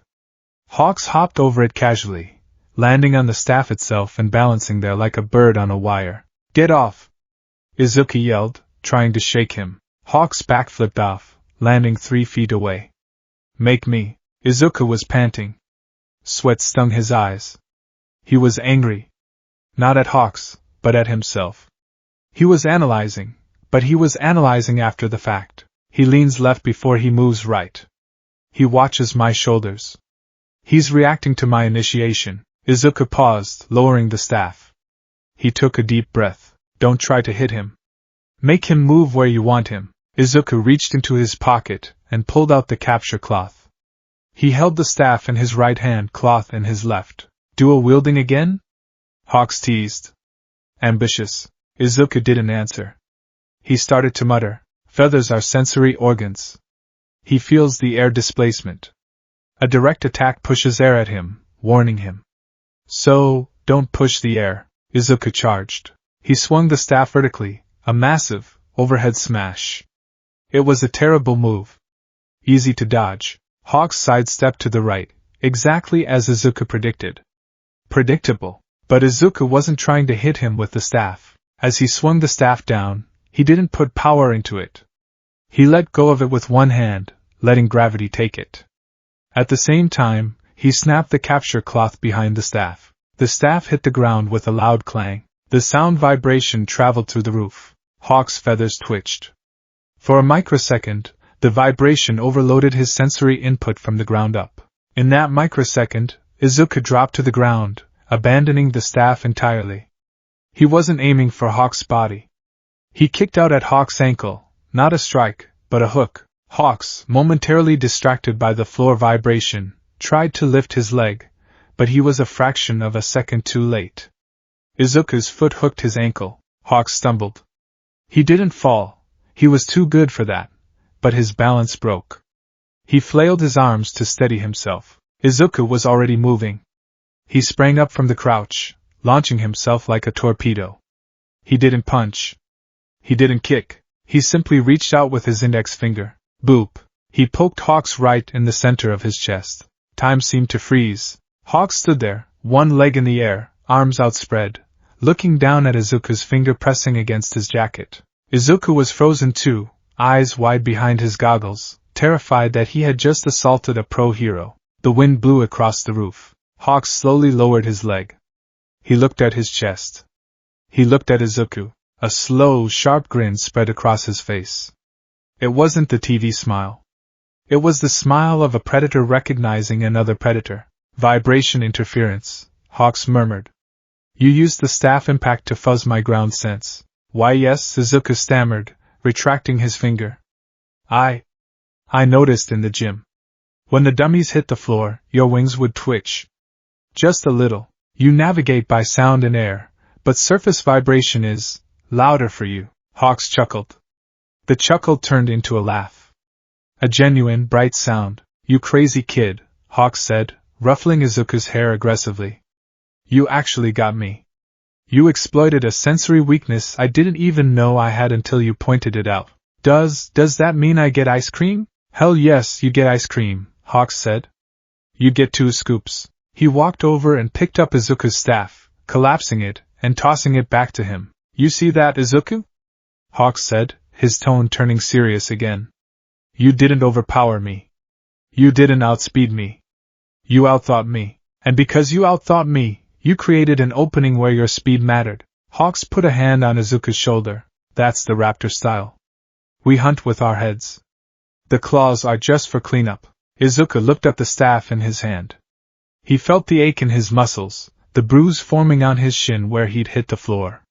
Hawks hopped over it casually, landing on the staff itself and balancing there like a bird on a wire. Get off! Izuku yelled, trying to shake him. Hawks backflipped off, landing 3 feet away. Make me! Izuku was panting. Sweat stung his eyes. He was angry. Not at Hawks, but at himself. He was analyzing, but he was analyzing after the fact. He leans left before he moves right. He watches my shoulders. He's reacting to my initiation. Izuku paused, lowering the staff. He took a deep breath. Don't try to hit him. Make him move where you want him. Izuku reached into his pocket and pulled out the capture cloth. He held the staff in his right hand, cloth in his left. Dual wielding again? Hawks teased. Ambitious. Izuku didn't answer. He started to mutter. Feathers are sensory organs. He feels the air displacement. A direct attack pushes air at him, warning him. So, don't push the air, Izuku charged. He swung the staff vertically, a massive, overhead smash. It was a terrible move. Easy to dodge. Hawks sidestepped to the right, exactly as Izuku predicted. Predictable. But Izuku wasn't trying to hit him with the staff. As he swung the staff down, he didn't put power into it. He let go of it with one hand, letting gravity take it. At the same time, he snapped the capture cloth behind the staff. The staff hit the ground with a loud clang. The sound vibration traveled through the roof. Hawk's feathers twitched. For a microsecond, the vibration overloaded his sensory input from the ground up. In that microsecond, Izuku dropped to the ground, abandoning the staff entirely. He wasn't aiming for Hawk's body. He kicked out at Hawk's ankle, not a strike, but a hook. Hawks, momentarily distracted by the floor vibration, tried to lift his leg, but he was a fraction of a second too late. Izuku's foot hooked his ankle. Hawks stumbled. He didn't fall. He was too good for that, but his balance broke. He flailed his arms to steady himself. Izuku was already moving. He sprang up from the crouch, launching himself like a torpedo. He didn't punch. He didn't kick. He simply reached out with his index finger. Boop. He poked Hawks right in the center of his chest. Time seemed to freeze. Hawks stood there, one leg in the air, arms outspread, looking down at Izuku's finger pressing against his jacket. Izuku was frozen too, eyes wide behind his goggles, terrified that he had just assaulted a pro hero. The wind blew across the roof. Hawks slowly lowered his leg. He looked at his chest. He looked at Izuku. A slow, sharp grin spread across his face. It wasn't the TV smile. It was the smile of a predator recognizing another predator. Vibration interference, Hawks murmured. You used the staff impact to fuzz my ground sense. Why yes, Izuku stammered, retracting his finger. I noticed in the gym. When the dummies hit the floor, your wings would twitch. Just a little. You navigate by sound and air, but surface vibration is louder for you. Hawks chuckled. The chuckle turned into a laugh. A genuine, bright sound. You crazy kid, Hawks said, ruffling Izuku's hair aggressively. You actually got me. You exploited a sensory weakness I didn't even know I had until you pointed it out. Does that mean I get ice cream? Hell yes, you get ice cream, Hawks said. You get 2 scoops. He walked over and picked up Izuku's staff, collapsing it, and tossing it back to him. You see that, Izuku? Hawks said, his tone turning serious again. You didn't overpower me. You didn't outspeed me. You outthought me. And because you outthought me, you created an opening where your speed mattered. Hawks put a hand on Izuku's shoulder. That's the raptor style. We hunt with our heads. The claws are just for cleanup. Izuku looked at the staff in his hand. He felt the ache in his muscles, the bruise forming on his shin where he'd hit the floor.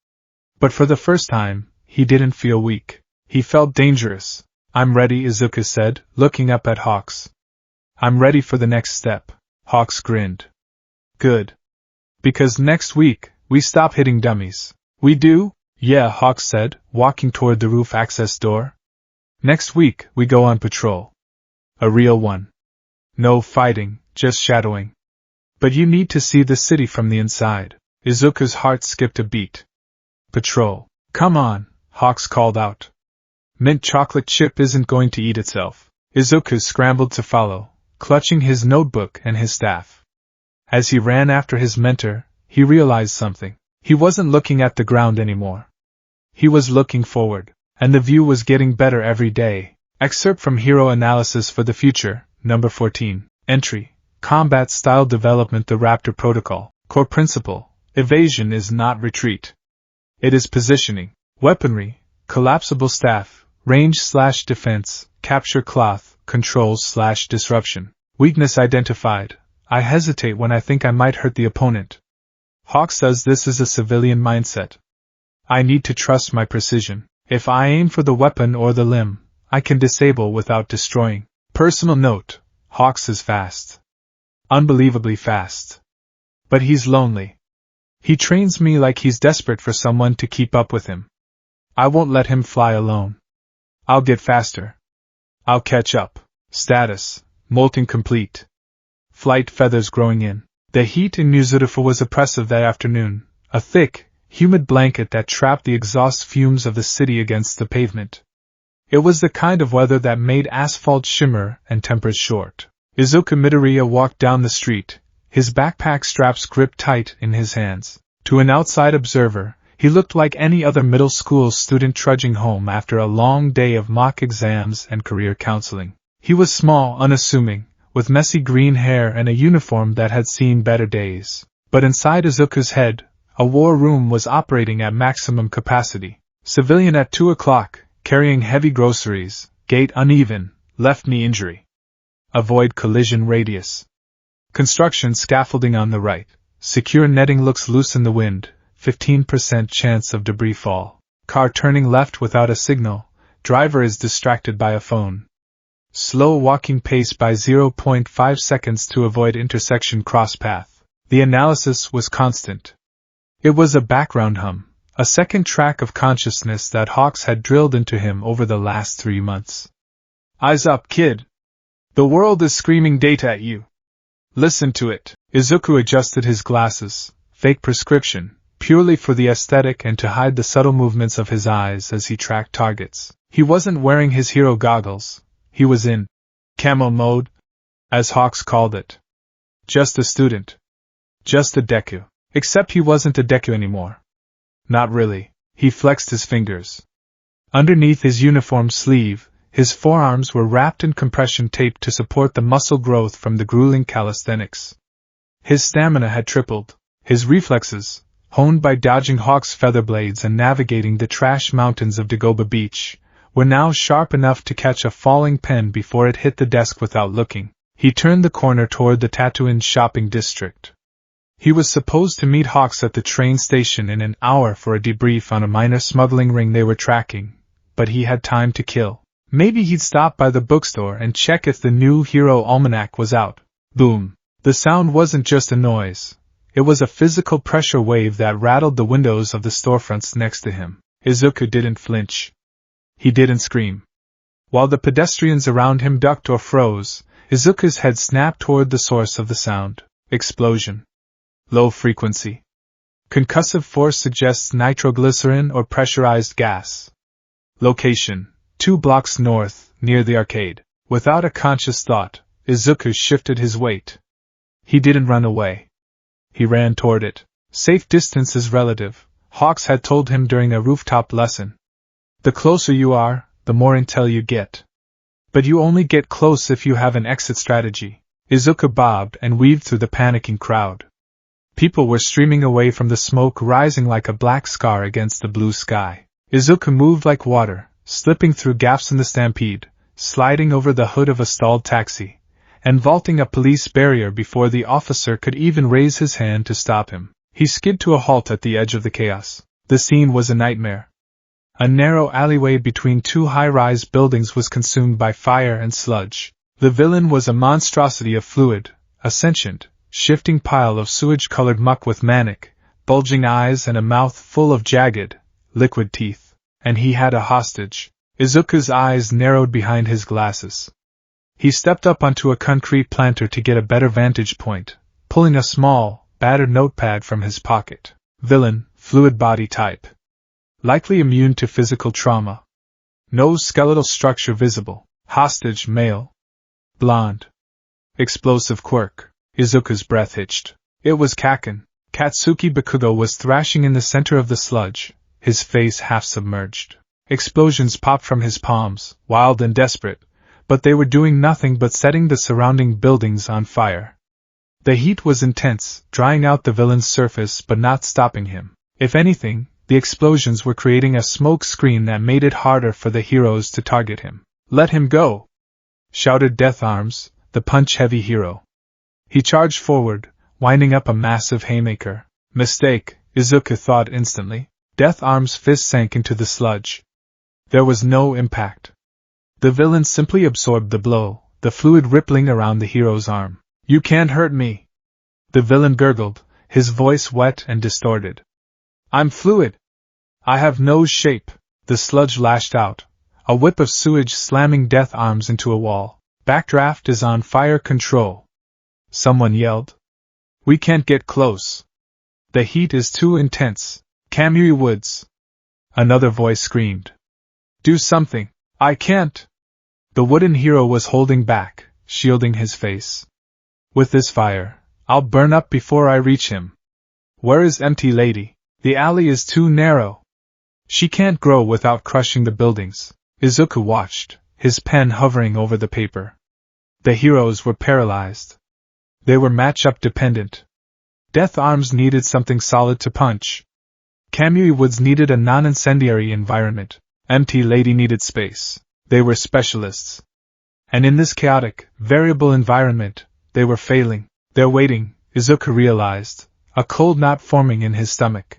But for the first time, he didn't feel weak. He felt dangerous. I'm ready, Izuku said, looking up at Hawks. I'm ready for the next step. Hawks grinned. Good. Because next week, we stop hitting dummies. We do? Yeah, Hawks said, walking toward the roof access door. Next week, we go on patrol. A real one. No fighting, just shadowing. But you need to see the city from the inside. Izuku's heart skipped a beat. Patrol. Come on, Hawks called out. Mint chocolate chip isn't going to eat itself. Izuku scrambled to follow, clutching his notebook and his staff. As he ran after his mentor, he realized something. He wasn't looking at the ground anymore. He was looking forward, and the view was getting better every day. Excerpt from Hero Analysis for the Future, number 14. Entry. Combat Style Development. The Raptor Protocol. Core Principle. Evasion is not retreat. It is positioning. Weaponry, collapsible staff, range/defense, capture cloth, control/disruption. Weakness identified. I hesitate when I think I might hurt the opponent. Hawk says this is a civilian mindset. I need to trust my precision. If I aim for the weapon or the limb, I can disable without destroying. Personal note, Hawks is fast. Unbelievably fast. But he's lonely. He trains me like he's desperate for someone to keep up with him. I won't let him fly alone. I'll get faster. I'll catch up. Status, molting complete. Flight feathers growing in. The heat in New Zurifa was oppressive that afternoon, a thick, humid blanket that trapped the exhaust fumes of the city against the pavement. It was the kind of weather that made asphalt shimmer and tempers short. Izuku Midoriya walked down the street, his backpack straps gripped tight in his hands. To an outside observer, he looked like any other middle school student trudging home after a long day of mock exams and career counseling. He was small, unassuming, with messy green hair and a uniform that had seen better days. But inside Izuku's head, a war room was operating at maximum capacity. Civilian at 2 o'clock, carrying heavy groceries, gait uneven, left knee injury. Avoid collision radius. Construction scaffolding on the right. Secure netting looks loose in the wind, 15% chance of debris fall. Car turning left without a signal, driver is distracted by a phone. Slow walking pace by 0.5 seconds to avoid intersection crosspath. The analysis was constant. It was a background hum, a second track of consciousness that Hawks had drilled into him over the last 3 months. Eyes up, kid! The world is screaming data at you. Listen to it. Izuku adjusted his glasses, fake prescription, purely for the aesthetic and to hide the subtle movements of his eyes as he tracked targets. He wasn't wearing his hero goggles. He was in camo mode, as Hawks called it. Just a student. Just a Deku. Except he wasn't a Deku anymore. Not really. He flexed his fingers. Underneath his uniform sleeve, his forearms were wrapped in compression tape to support the muscle growth from the grueling calisthenics. His stamina had tripled. His reflexes, honed by dodging Hawk's feather blades and navigating the trash mountains of Dagoba Beach, were now sharp enough to catch a falling pen before it hit the desk without looking. He turned the corner toward the Tatooine shopping district. He was supposed to meet Hawks at the train station in an hour for a debrief on a minor smuggling ring they were tracking, but he had time to kill. Maybe he'd stop by the bookstore and check if the new Hero Almanac was out. Boom. The sound wasn't just a noise. It was a physical pressure wave that rattled the windows of the storefronts next to him. Izuku didn't flinch. He didn't scream. While the pedestrians around him ducked or froze, Izuku's head snapped toward the source of the sound. Explosion. Low frequency. Concussive force suggests nitroglycerin or pressurized gas. Location: 2 blocks north, near the arcade. Without a conscious thought, Izuku shifted his weight. He didn't run away. He ran toward it. Safe distance is relative, Hawks had told him during a rooftop lesson. The closer you are, the more intel you get. But you only get close if you have an exit strategy. Izuku bobbed and weaved through the panicking crowd. People were streaming away from the smoke rising like a black scar against the blue sky. Izuku moved like water, slipping through gaps in the stampede, sliding over the hood of a stalled taxi, and vaulting a police barrier before the officer could even raise his hand to stop him. He skid to a halt at the edge of the chaos. The scene was a nightmare. A narrow alleyway between 2 high-rise buildings was consumed by fire and sludge. The villain was a monstrosity of fluid, a sentient, shifting pile of sewage-colored muck with manic, bulging eyes and a mouth full of jagged, liquid teeth. And he had a hostage. Izuku's eyes narrowed behind his glasses. He stepped up onto a concrete planter to get a better vantage point, pulling a small, battered notepad from his pocket. Villain, fluid body type. Likely immune to physical trauma. No skeletal structure visible. Hostage, male. Blonde. Explosive quirk. Izuku's breath hitched. It was Kaken. Katsuki Bakugo was thrashing in the center of the sludge, his face half submerged. Explosions popped from his palms, wild and desperate, but they were doing nothing but setting the surrounding buildings on fire. The heat was intense, drying out the villain's surface but not stopping him. If anything, the explosions were creating a smoke screen that made it harder for the heroes to target him. "Let him go!" shouted Death Arms, the punch-heavy hero. He charged forward, winding up a massive haymaker. Mistake, Izuku thought instantly. Death Arms' fist sank into the sludge. There was no impact. The villain simply absorbed the blow, the fluid rippling around the hero's arm. "You can't hurt me!" The villain gurgled, his voice wet and distorted. "I'm fluid. I have no shape." The sludge lashed out, a whip of sewage slamming Death Arms into a wall. "Backdraft is on fire control," someone yelled. "We can't get close. The heat is too intense." "Kamui Woods," another voice screamed. "Do something." "I can't." The wooden hero was holding back, shielding his face. "With this fire, I'll burn up before I reach him." "Where is Empty Lady?" "The alley is too narrow. She can't grow without crushing the buildings." Izuku watched, his pen hovering over the paper. The heroes were paralyzed. They were match-up dependent. Death Arms needed something solid to punch. Kamui Woods needed a non-incendiary environment. Empty Lady needed space. They were specialists. And in this chaotic, variable environment, they were failing. "They're waiting," Izuku realized, a cold knot forming in his stomach.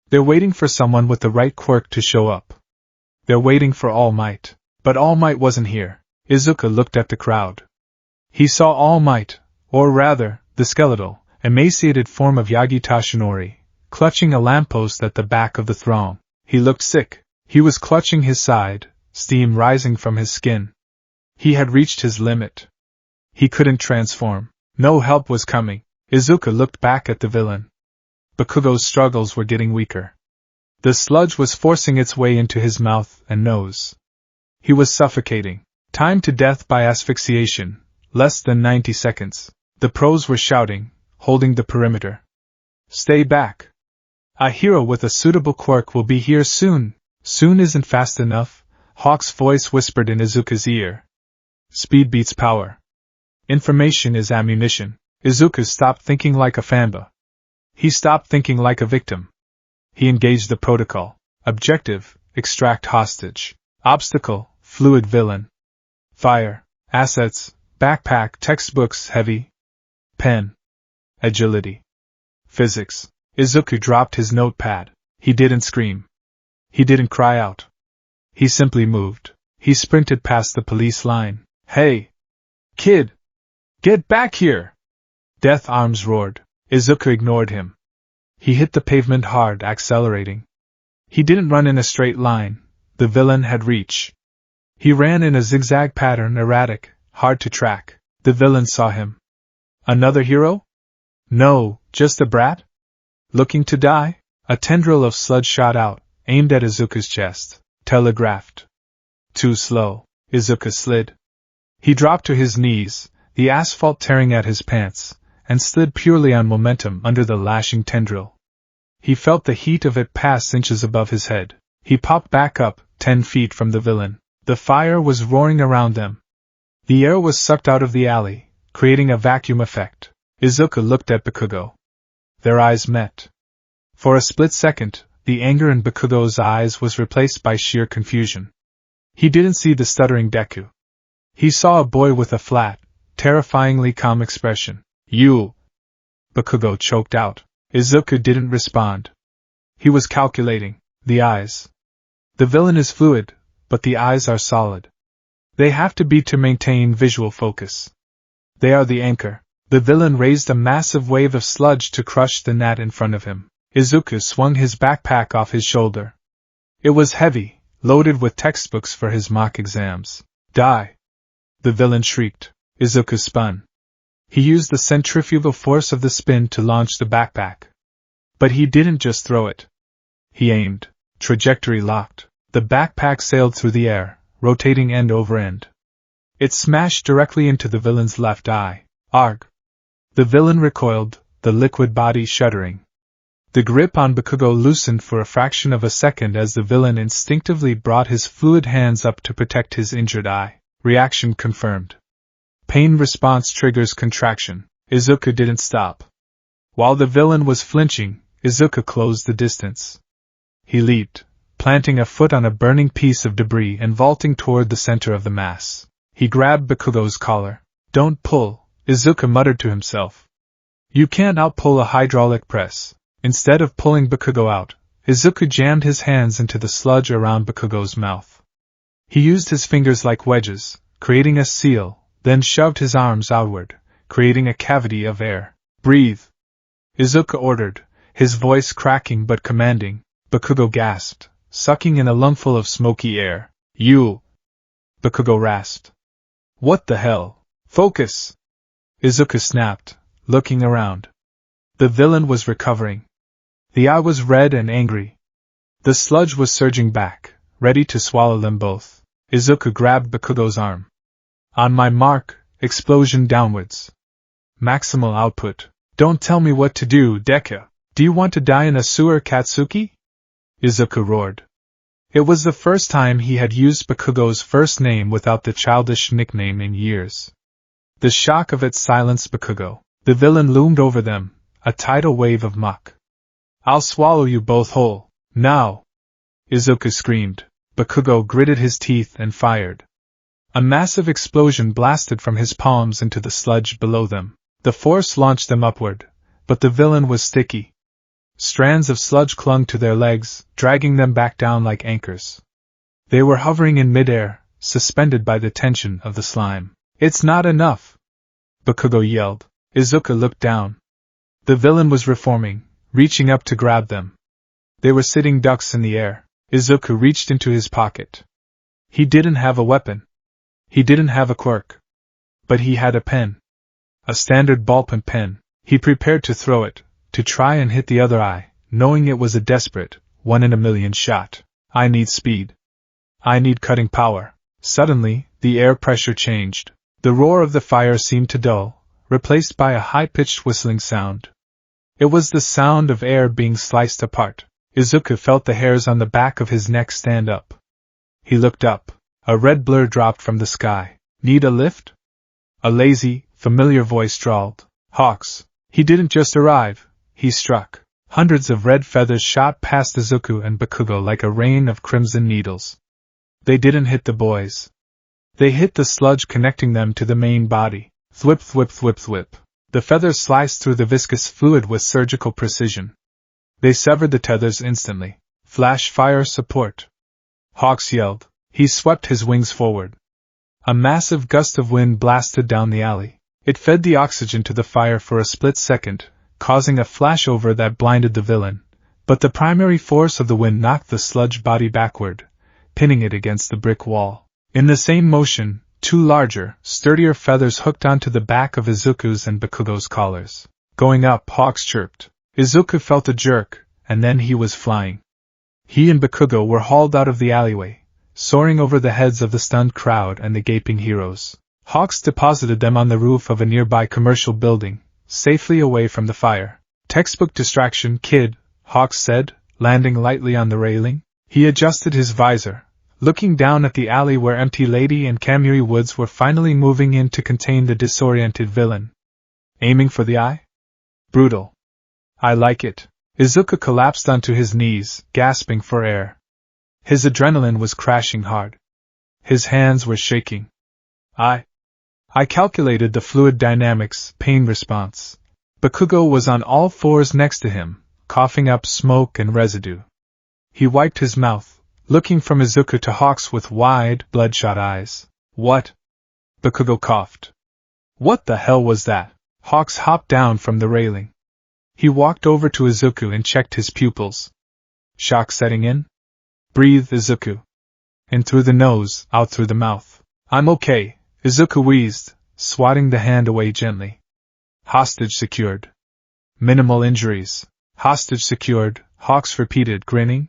"They're waiting for someone with the right quirk to show up. They're waiting for All Might." But All Might wasn't here. Izuku looked at the crowd. He saw All Might, or rather, the skeletal, emaciated form of Yagi Tashinori, clutching a lamppost at the back of the throng. He looked sick. He was clutching his side, steam rising from his skin. He had reached his limit. He couldn't transform. No help was coming. Izuku looked back at the villain. Bakugo's struggles were getting weaker. The sludge was forcing its way into his mouth and nose. He was suffocating. Time to death by asphyxiation, less than 90 seconds. The pros were shouting, holding the perimeter. "Stay back. A hero with a suitable quirk will be here soon." "Soon isn't fast enough," Hawk's voice whispered in Izuku's ear. "Speed beats power. Information is ammunition." Izuku stopped thinking like a fanboy. He stopped thinking like a victim. He engaged the protocol. Objective, extract hostage. Obstacle, fluid villain. Fire, assets, backpack, textbooks, heavy. Pen. Agility. Physics. Izuku dropped his notepad. He didn't scream. He didn't cry out. He simply moved. He sprinted past the police line. "Hey! Kid! Get back here!" Death Arms roared. Izuku ignored him. He hit the pavement hard, accelerating. He didn't run in a straight line. The villain had reach. He ran in a zigzag pattern, erratic, hard to track. The villain saw him. Another hero? No, just a brat? Looking to die? A tendril of sludge shot out, aimed at Izuku's chest. Telegraphed. Too slow. Izuku slid. He dropped to his knees, the asphalt tearing at his pants, and slid purely on momentum under the lashing tendril. He felt the heat of it pass inches above his head. He popped back up, 10 feet from the villain. The fire was roaring around them. The air was sucked out of the alley, creating a vacuum effect. Izuku looked at Bakugo. Their eyes met. For a split second, the anger in Bakugo's eyes was replaced by sheer confusion. He didn't see the stuttering Deku. He saw a boy with a flat, terrifyingly calm expression. "You!" Bakugo choked out. Izuku didn't respond. He was calculating. The eyes. The villain is fluid, but the eyes are solid. They have to be to maintain visual focus. They are the anchor. The villain raised a massive wave of sludge to crush the gnat in front of him. Izuku swung his backpack off his shoulder. It was heavy, loaded with textbooks for his mock exams. "Die!" The villain shrieked. Izuku spun. He used the centrifugal force of the spin to launch the backpack. But he didn't just throw it. He aimed. Trajectory locked. The backpack sailed through the air, rotating end over end. It smashed directly into the villain's left eye. Arg! The villain recoiled, the liquid body shuddering. The grip on Bakugo loosened for a fraction of a second as the villain instinctively brought his fluid hands up to protect his injured eye. Reaction confirmed. Pain response triggers contraction. Izuku didn't stop. While the villain was flinching, Izuku closed the distance. He leaped, planting a foot on a burning piece of debris and vaulting toward the center of the mass. He grabbed Bakugo's collar. Don't pull, Izuku muttered to himself. You can't outpull a hydraulic press. Instead of pulling Bakugo out, Izuku jammed his hands into the sludge around Bakugo's mouth. He used his fingers like wedges, creating a seal, then shoved his arms outward, creating a cavity of air. Breathe! Izuku ordered, his voice cracking but commanding. Bakugo gasped, sucking in a lungful of smoky air. You! Bakugo rasped. What the hell? Focus! Izuku snapped, looking around. The villain was recovering. The eye was red and angry. The sludge was surging back, ready to swallow them both. Izuku grabbed Bakugo's arm. On my mark, explosion downwards. Maximal output. Don't tell me what to do, Deku. Do you want to die in a sewer, Katsuki? Izuku roared. It was the first time he had used Bakugo's first name without the childish nickname in years. The shock of it silenced Bakugo. The villain loomed over them, a tidal wave of muck. I'll swallow you both whole, now! Izuku screamed. Bakugo gritted his teeth and fired. A massive explosion blasted from his palms into the sludge below them. The force launched them upward, but the villain was sticky. Strands of sludge clung to their legs, dragging them back down like anchors. They were hovering in midair, suspended by the tension of the slime. It's not enough! Bakugo yelled. Izuku looked down. The villain was reforming, reaching up to grab them. They were sitting ducks in the air. Izuku reached into his pocket. He didn't have a weapon. He didn't have a quirk. But he had a pen. A standard ballpoint pen. He prepared to throw it, to try and hit the other eye, knowing it was a desperate, 1-in-a-million shot. I need speed. I need cutting power. Suddenly, the air pressure changed. The roar of the fire seemed to dull, replaced by a high-pitched whistling sound. It was the sound of air being sliced apart. Izuku felt the hairs on the back of his neck stand up. He looked up. A red blur dropped from the sky. Need a lift? A lazy, familiar voice drawled. Hawks. He didn't just arrive, he struck. Hundreds of red feathers shot past Izuku and Bakugo like a rain of crimson needles. They didn't hit the boys. They hit the sludge connecting them to the main body. Thwip thwip thwip thwip. The feathers sliced through the viscous fluid with surgical precision. They severed the tethers instantly. Flash fire support. Hawks yelled. He swept his wings forward. A massive gust of wind blasted down the alley. It fed the oxygen to the fire for a split second, causing a flashover that blinded the villain. But the primary force of the wind knocked the sludge body backward, pinning it against the brick wall. In the same motion, two larger, sturdier feathers hooked onto the back of Izuku's and Bakugo's collars. Going up, Hawks chirped. Izuku felt a jerk, and then he was flying. He and Bakugo were hauled out of the alleyway, soaring over the heads of the stunned crowd and the gaping heroes. Hawks deposited them on the roof of a nearby commercial building, safely away from the fire. Textbook distraction, kid, Hawks said, landing lightly on the railing. He adjusted his visor, looking down at the alley where Empty Lady and Kamui Woods were finally moving in to contain the disoriented villain. Aiming for the eye? Brutal. I like it. Izuku collapsed onto his knees, gasping for air. His adrenaline was crashing hard. His hands were shaking. I calculated the fluid dynamics, pain response. Bakugo was on all fours next to him, coughing up smoke and residue. He wiped his mouth, looking from Izuku to Hawks with wide, bloodshot eyes. What? Bakugo coughed. What the hell was that? Hawks hopped down from the railing. He walked over to Izuku and checked his pupils. Shock setting in? Breathe, Izuku. In through the nose, out through the mouth. I'm okay, Izuku wheezed, swatting the hand away gently. Hostage secured. Minimal injuries. Hostage secured, Hawks repeated, grinning.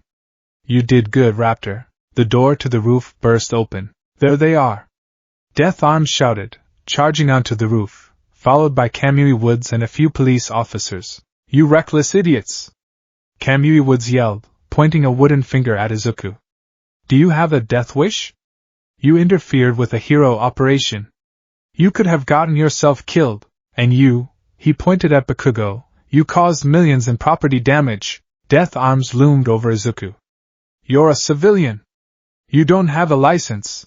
You did good, Raptor. The door to the roof burst open. There they are. Death Arms shouted, charging onto the roof, followed by Kamui Woods and a few police officers. You reckless idiots! Kamui Woods yelled, pointing a wooden finger at Izuku. Do you have a death wish? You interfered with a hero operation. You could have gotten yourself killed, and you, He pointed at Bakugo. You caused millions in property damage. Death arms loomed over Izuku. You're a civilian. You don't have a license.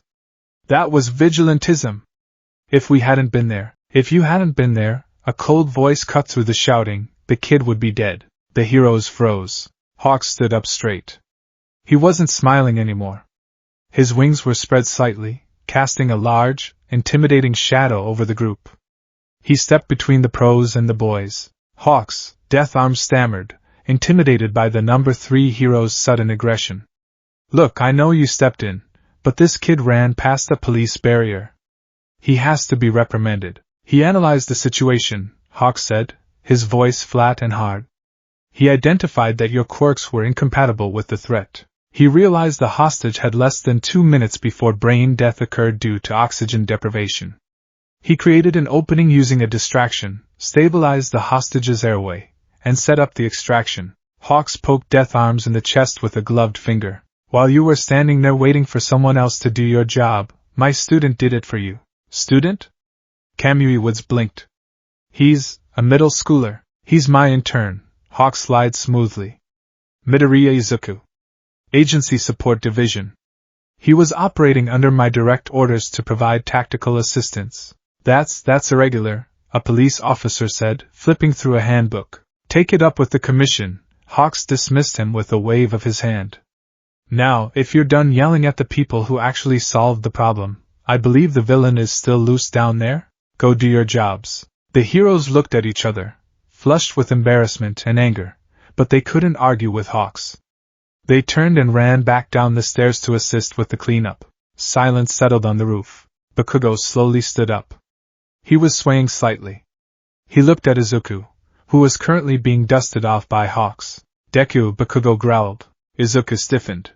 That was vigilantism. If you hadn't been there, a cold voice cut through the shouting, the kid would be dead. The heroes froze. Hawks stood up straight. He wasn't smiling anymore. His wings were spread slightly, casting a large, intimidating shadow over the group. He stepped between the pros and the boys. Hawks, Death Arms stammered, intimidated by the number 3 hero's sudden aggression. Look, I know you stepped in, but this kid ran past the police barrier. He has to be reprimanded. He analyzed the situation, Hawks said, his voice flat and hard. He identified that your quirks were incompatible with the threat. He realized the hostage had less than 2 minutes before brain death occurred due to oxygen deprivation. He created an opening using a distraction, stabilized the hostage's airway, and set up the extraction. Hawks poked Death Arms in the chest with a gloved finger. While you were standing there waiting for someone else to do your job, my student did it for you. Student? Kamui Woods blinked. He's a middle schooler. He's my intern. Hawks lied smoothly. Midoriya Izuku. Agency Support Division. He was operating under my direct orders to provide tactical assistance. That's irregular, a police officer said, flipping through a handbook. Take it up with the commission. Hawks dismissed him with a wave of his hand. Now, if you're done yelling at the people who actually solved the problem, I believe the villain is still loose down there? Go do your jobs. The heroes looked at each other, flushed with embarrassment and anger, but they couldn't argue with Hawks. They turned and ran back down the stairs to assist with the cleanup. Silence settled on the roof. Bakugo slowly stood up. He was swaying slightly. He looked at Izuku, who was currently being dusted off by Hawks. Deku, Bakugo growled. Izuku stiffened.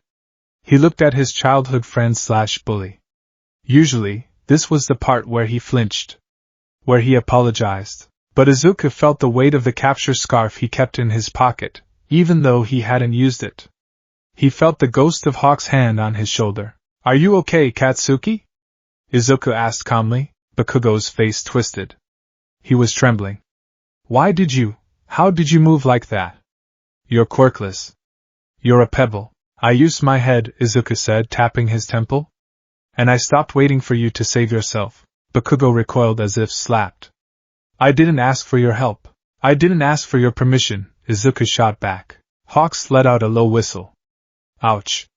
He looked at his childhood friend/bully. Usually, this was the part where he flinched, where he apologized. But Izuku felt the weight of the capture scarf he kept in his pocket, even though he hadn't used it. He felt the ghost of Hawk's hand on his shoulder. Are you okay, Katsuki? Izuku asked calmly. Bakugo's face twisted. He was trembling. How did you move like that? You're quirkless. You're a pebble. I used my head, Izuku said, tapping his temple. And I stopped waiting for you to save yourself. Bakugo recoiled as if slapped. I didn't ask for your help. I didn't ask for your permission, Izuku shot back. Hawks let out a low whistle. Ouch.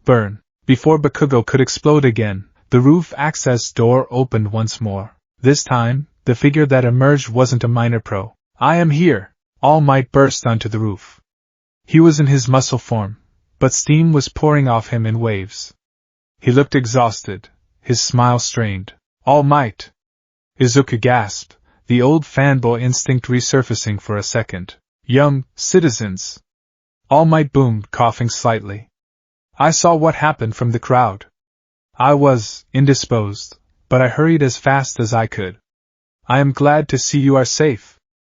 Burn. Before Bakugo could explode again, the roof access door opened once more. This time, the figure that emerged wasn't a minor pro. I am here. All Might burst onto the roof. He was in his muscle form, but steam was pouring off him in waves. He looked exhausted, his smile strained. All Might! Izuku gasped, the old fanboy instinct resurfacing for a second. Young citizens! All Might boomed, coughing slightly. I saw what happened from the crowd. I was indisposed, but I hurried as fast as I could. I am glad to see you are safe.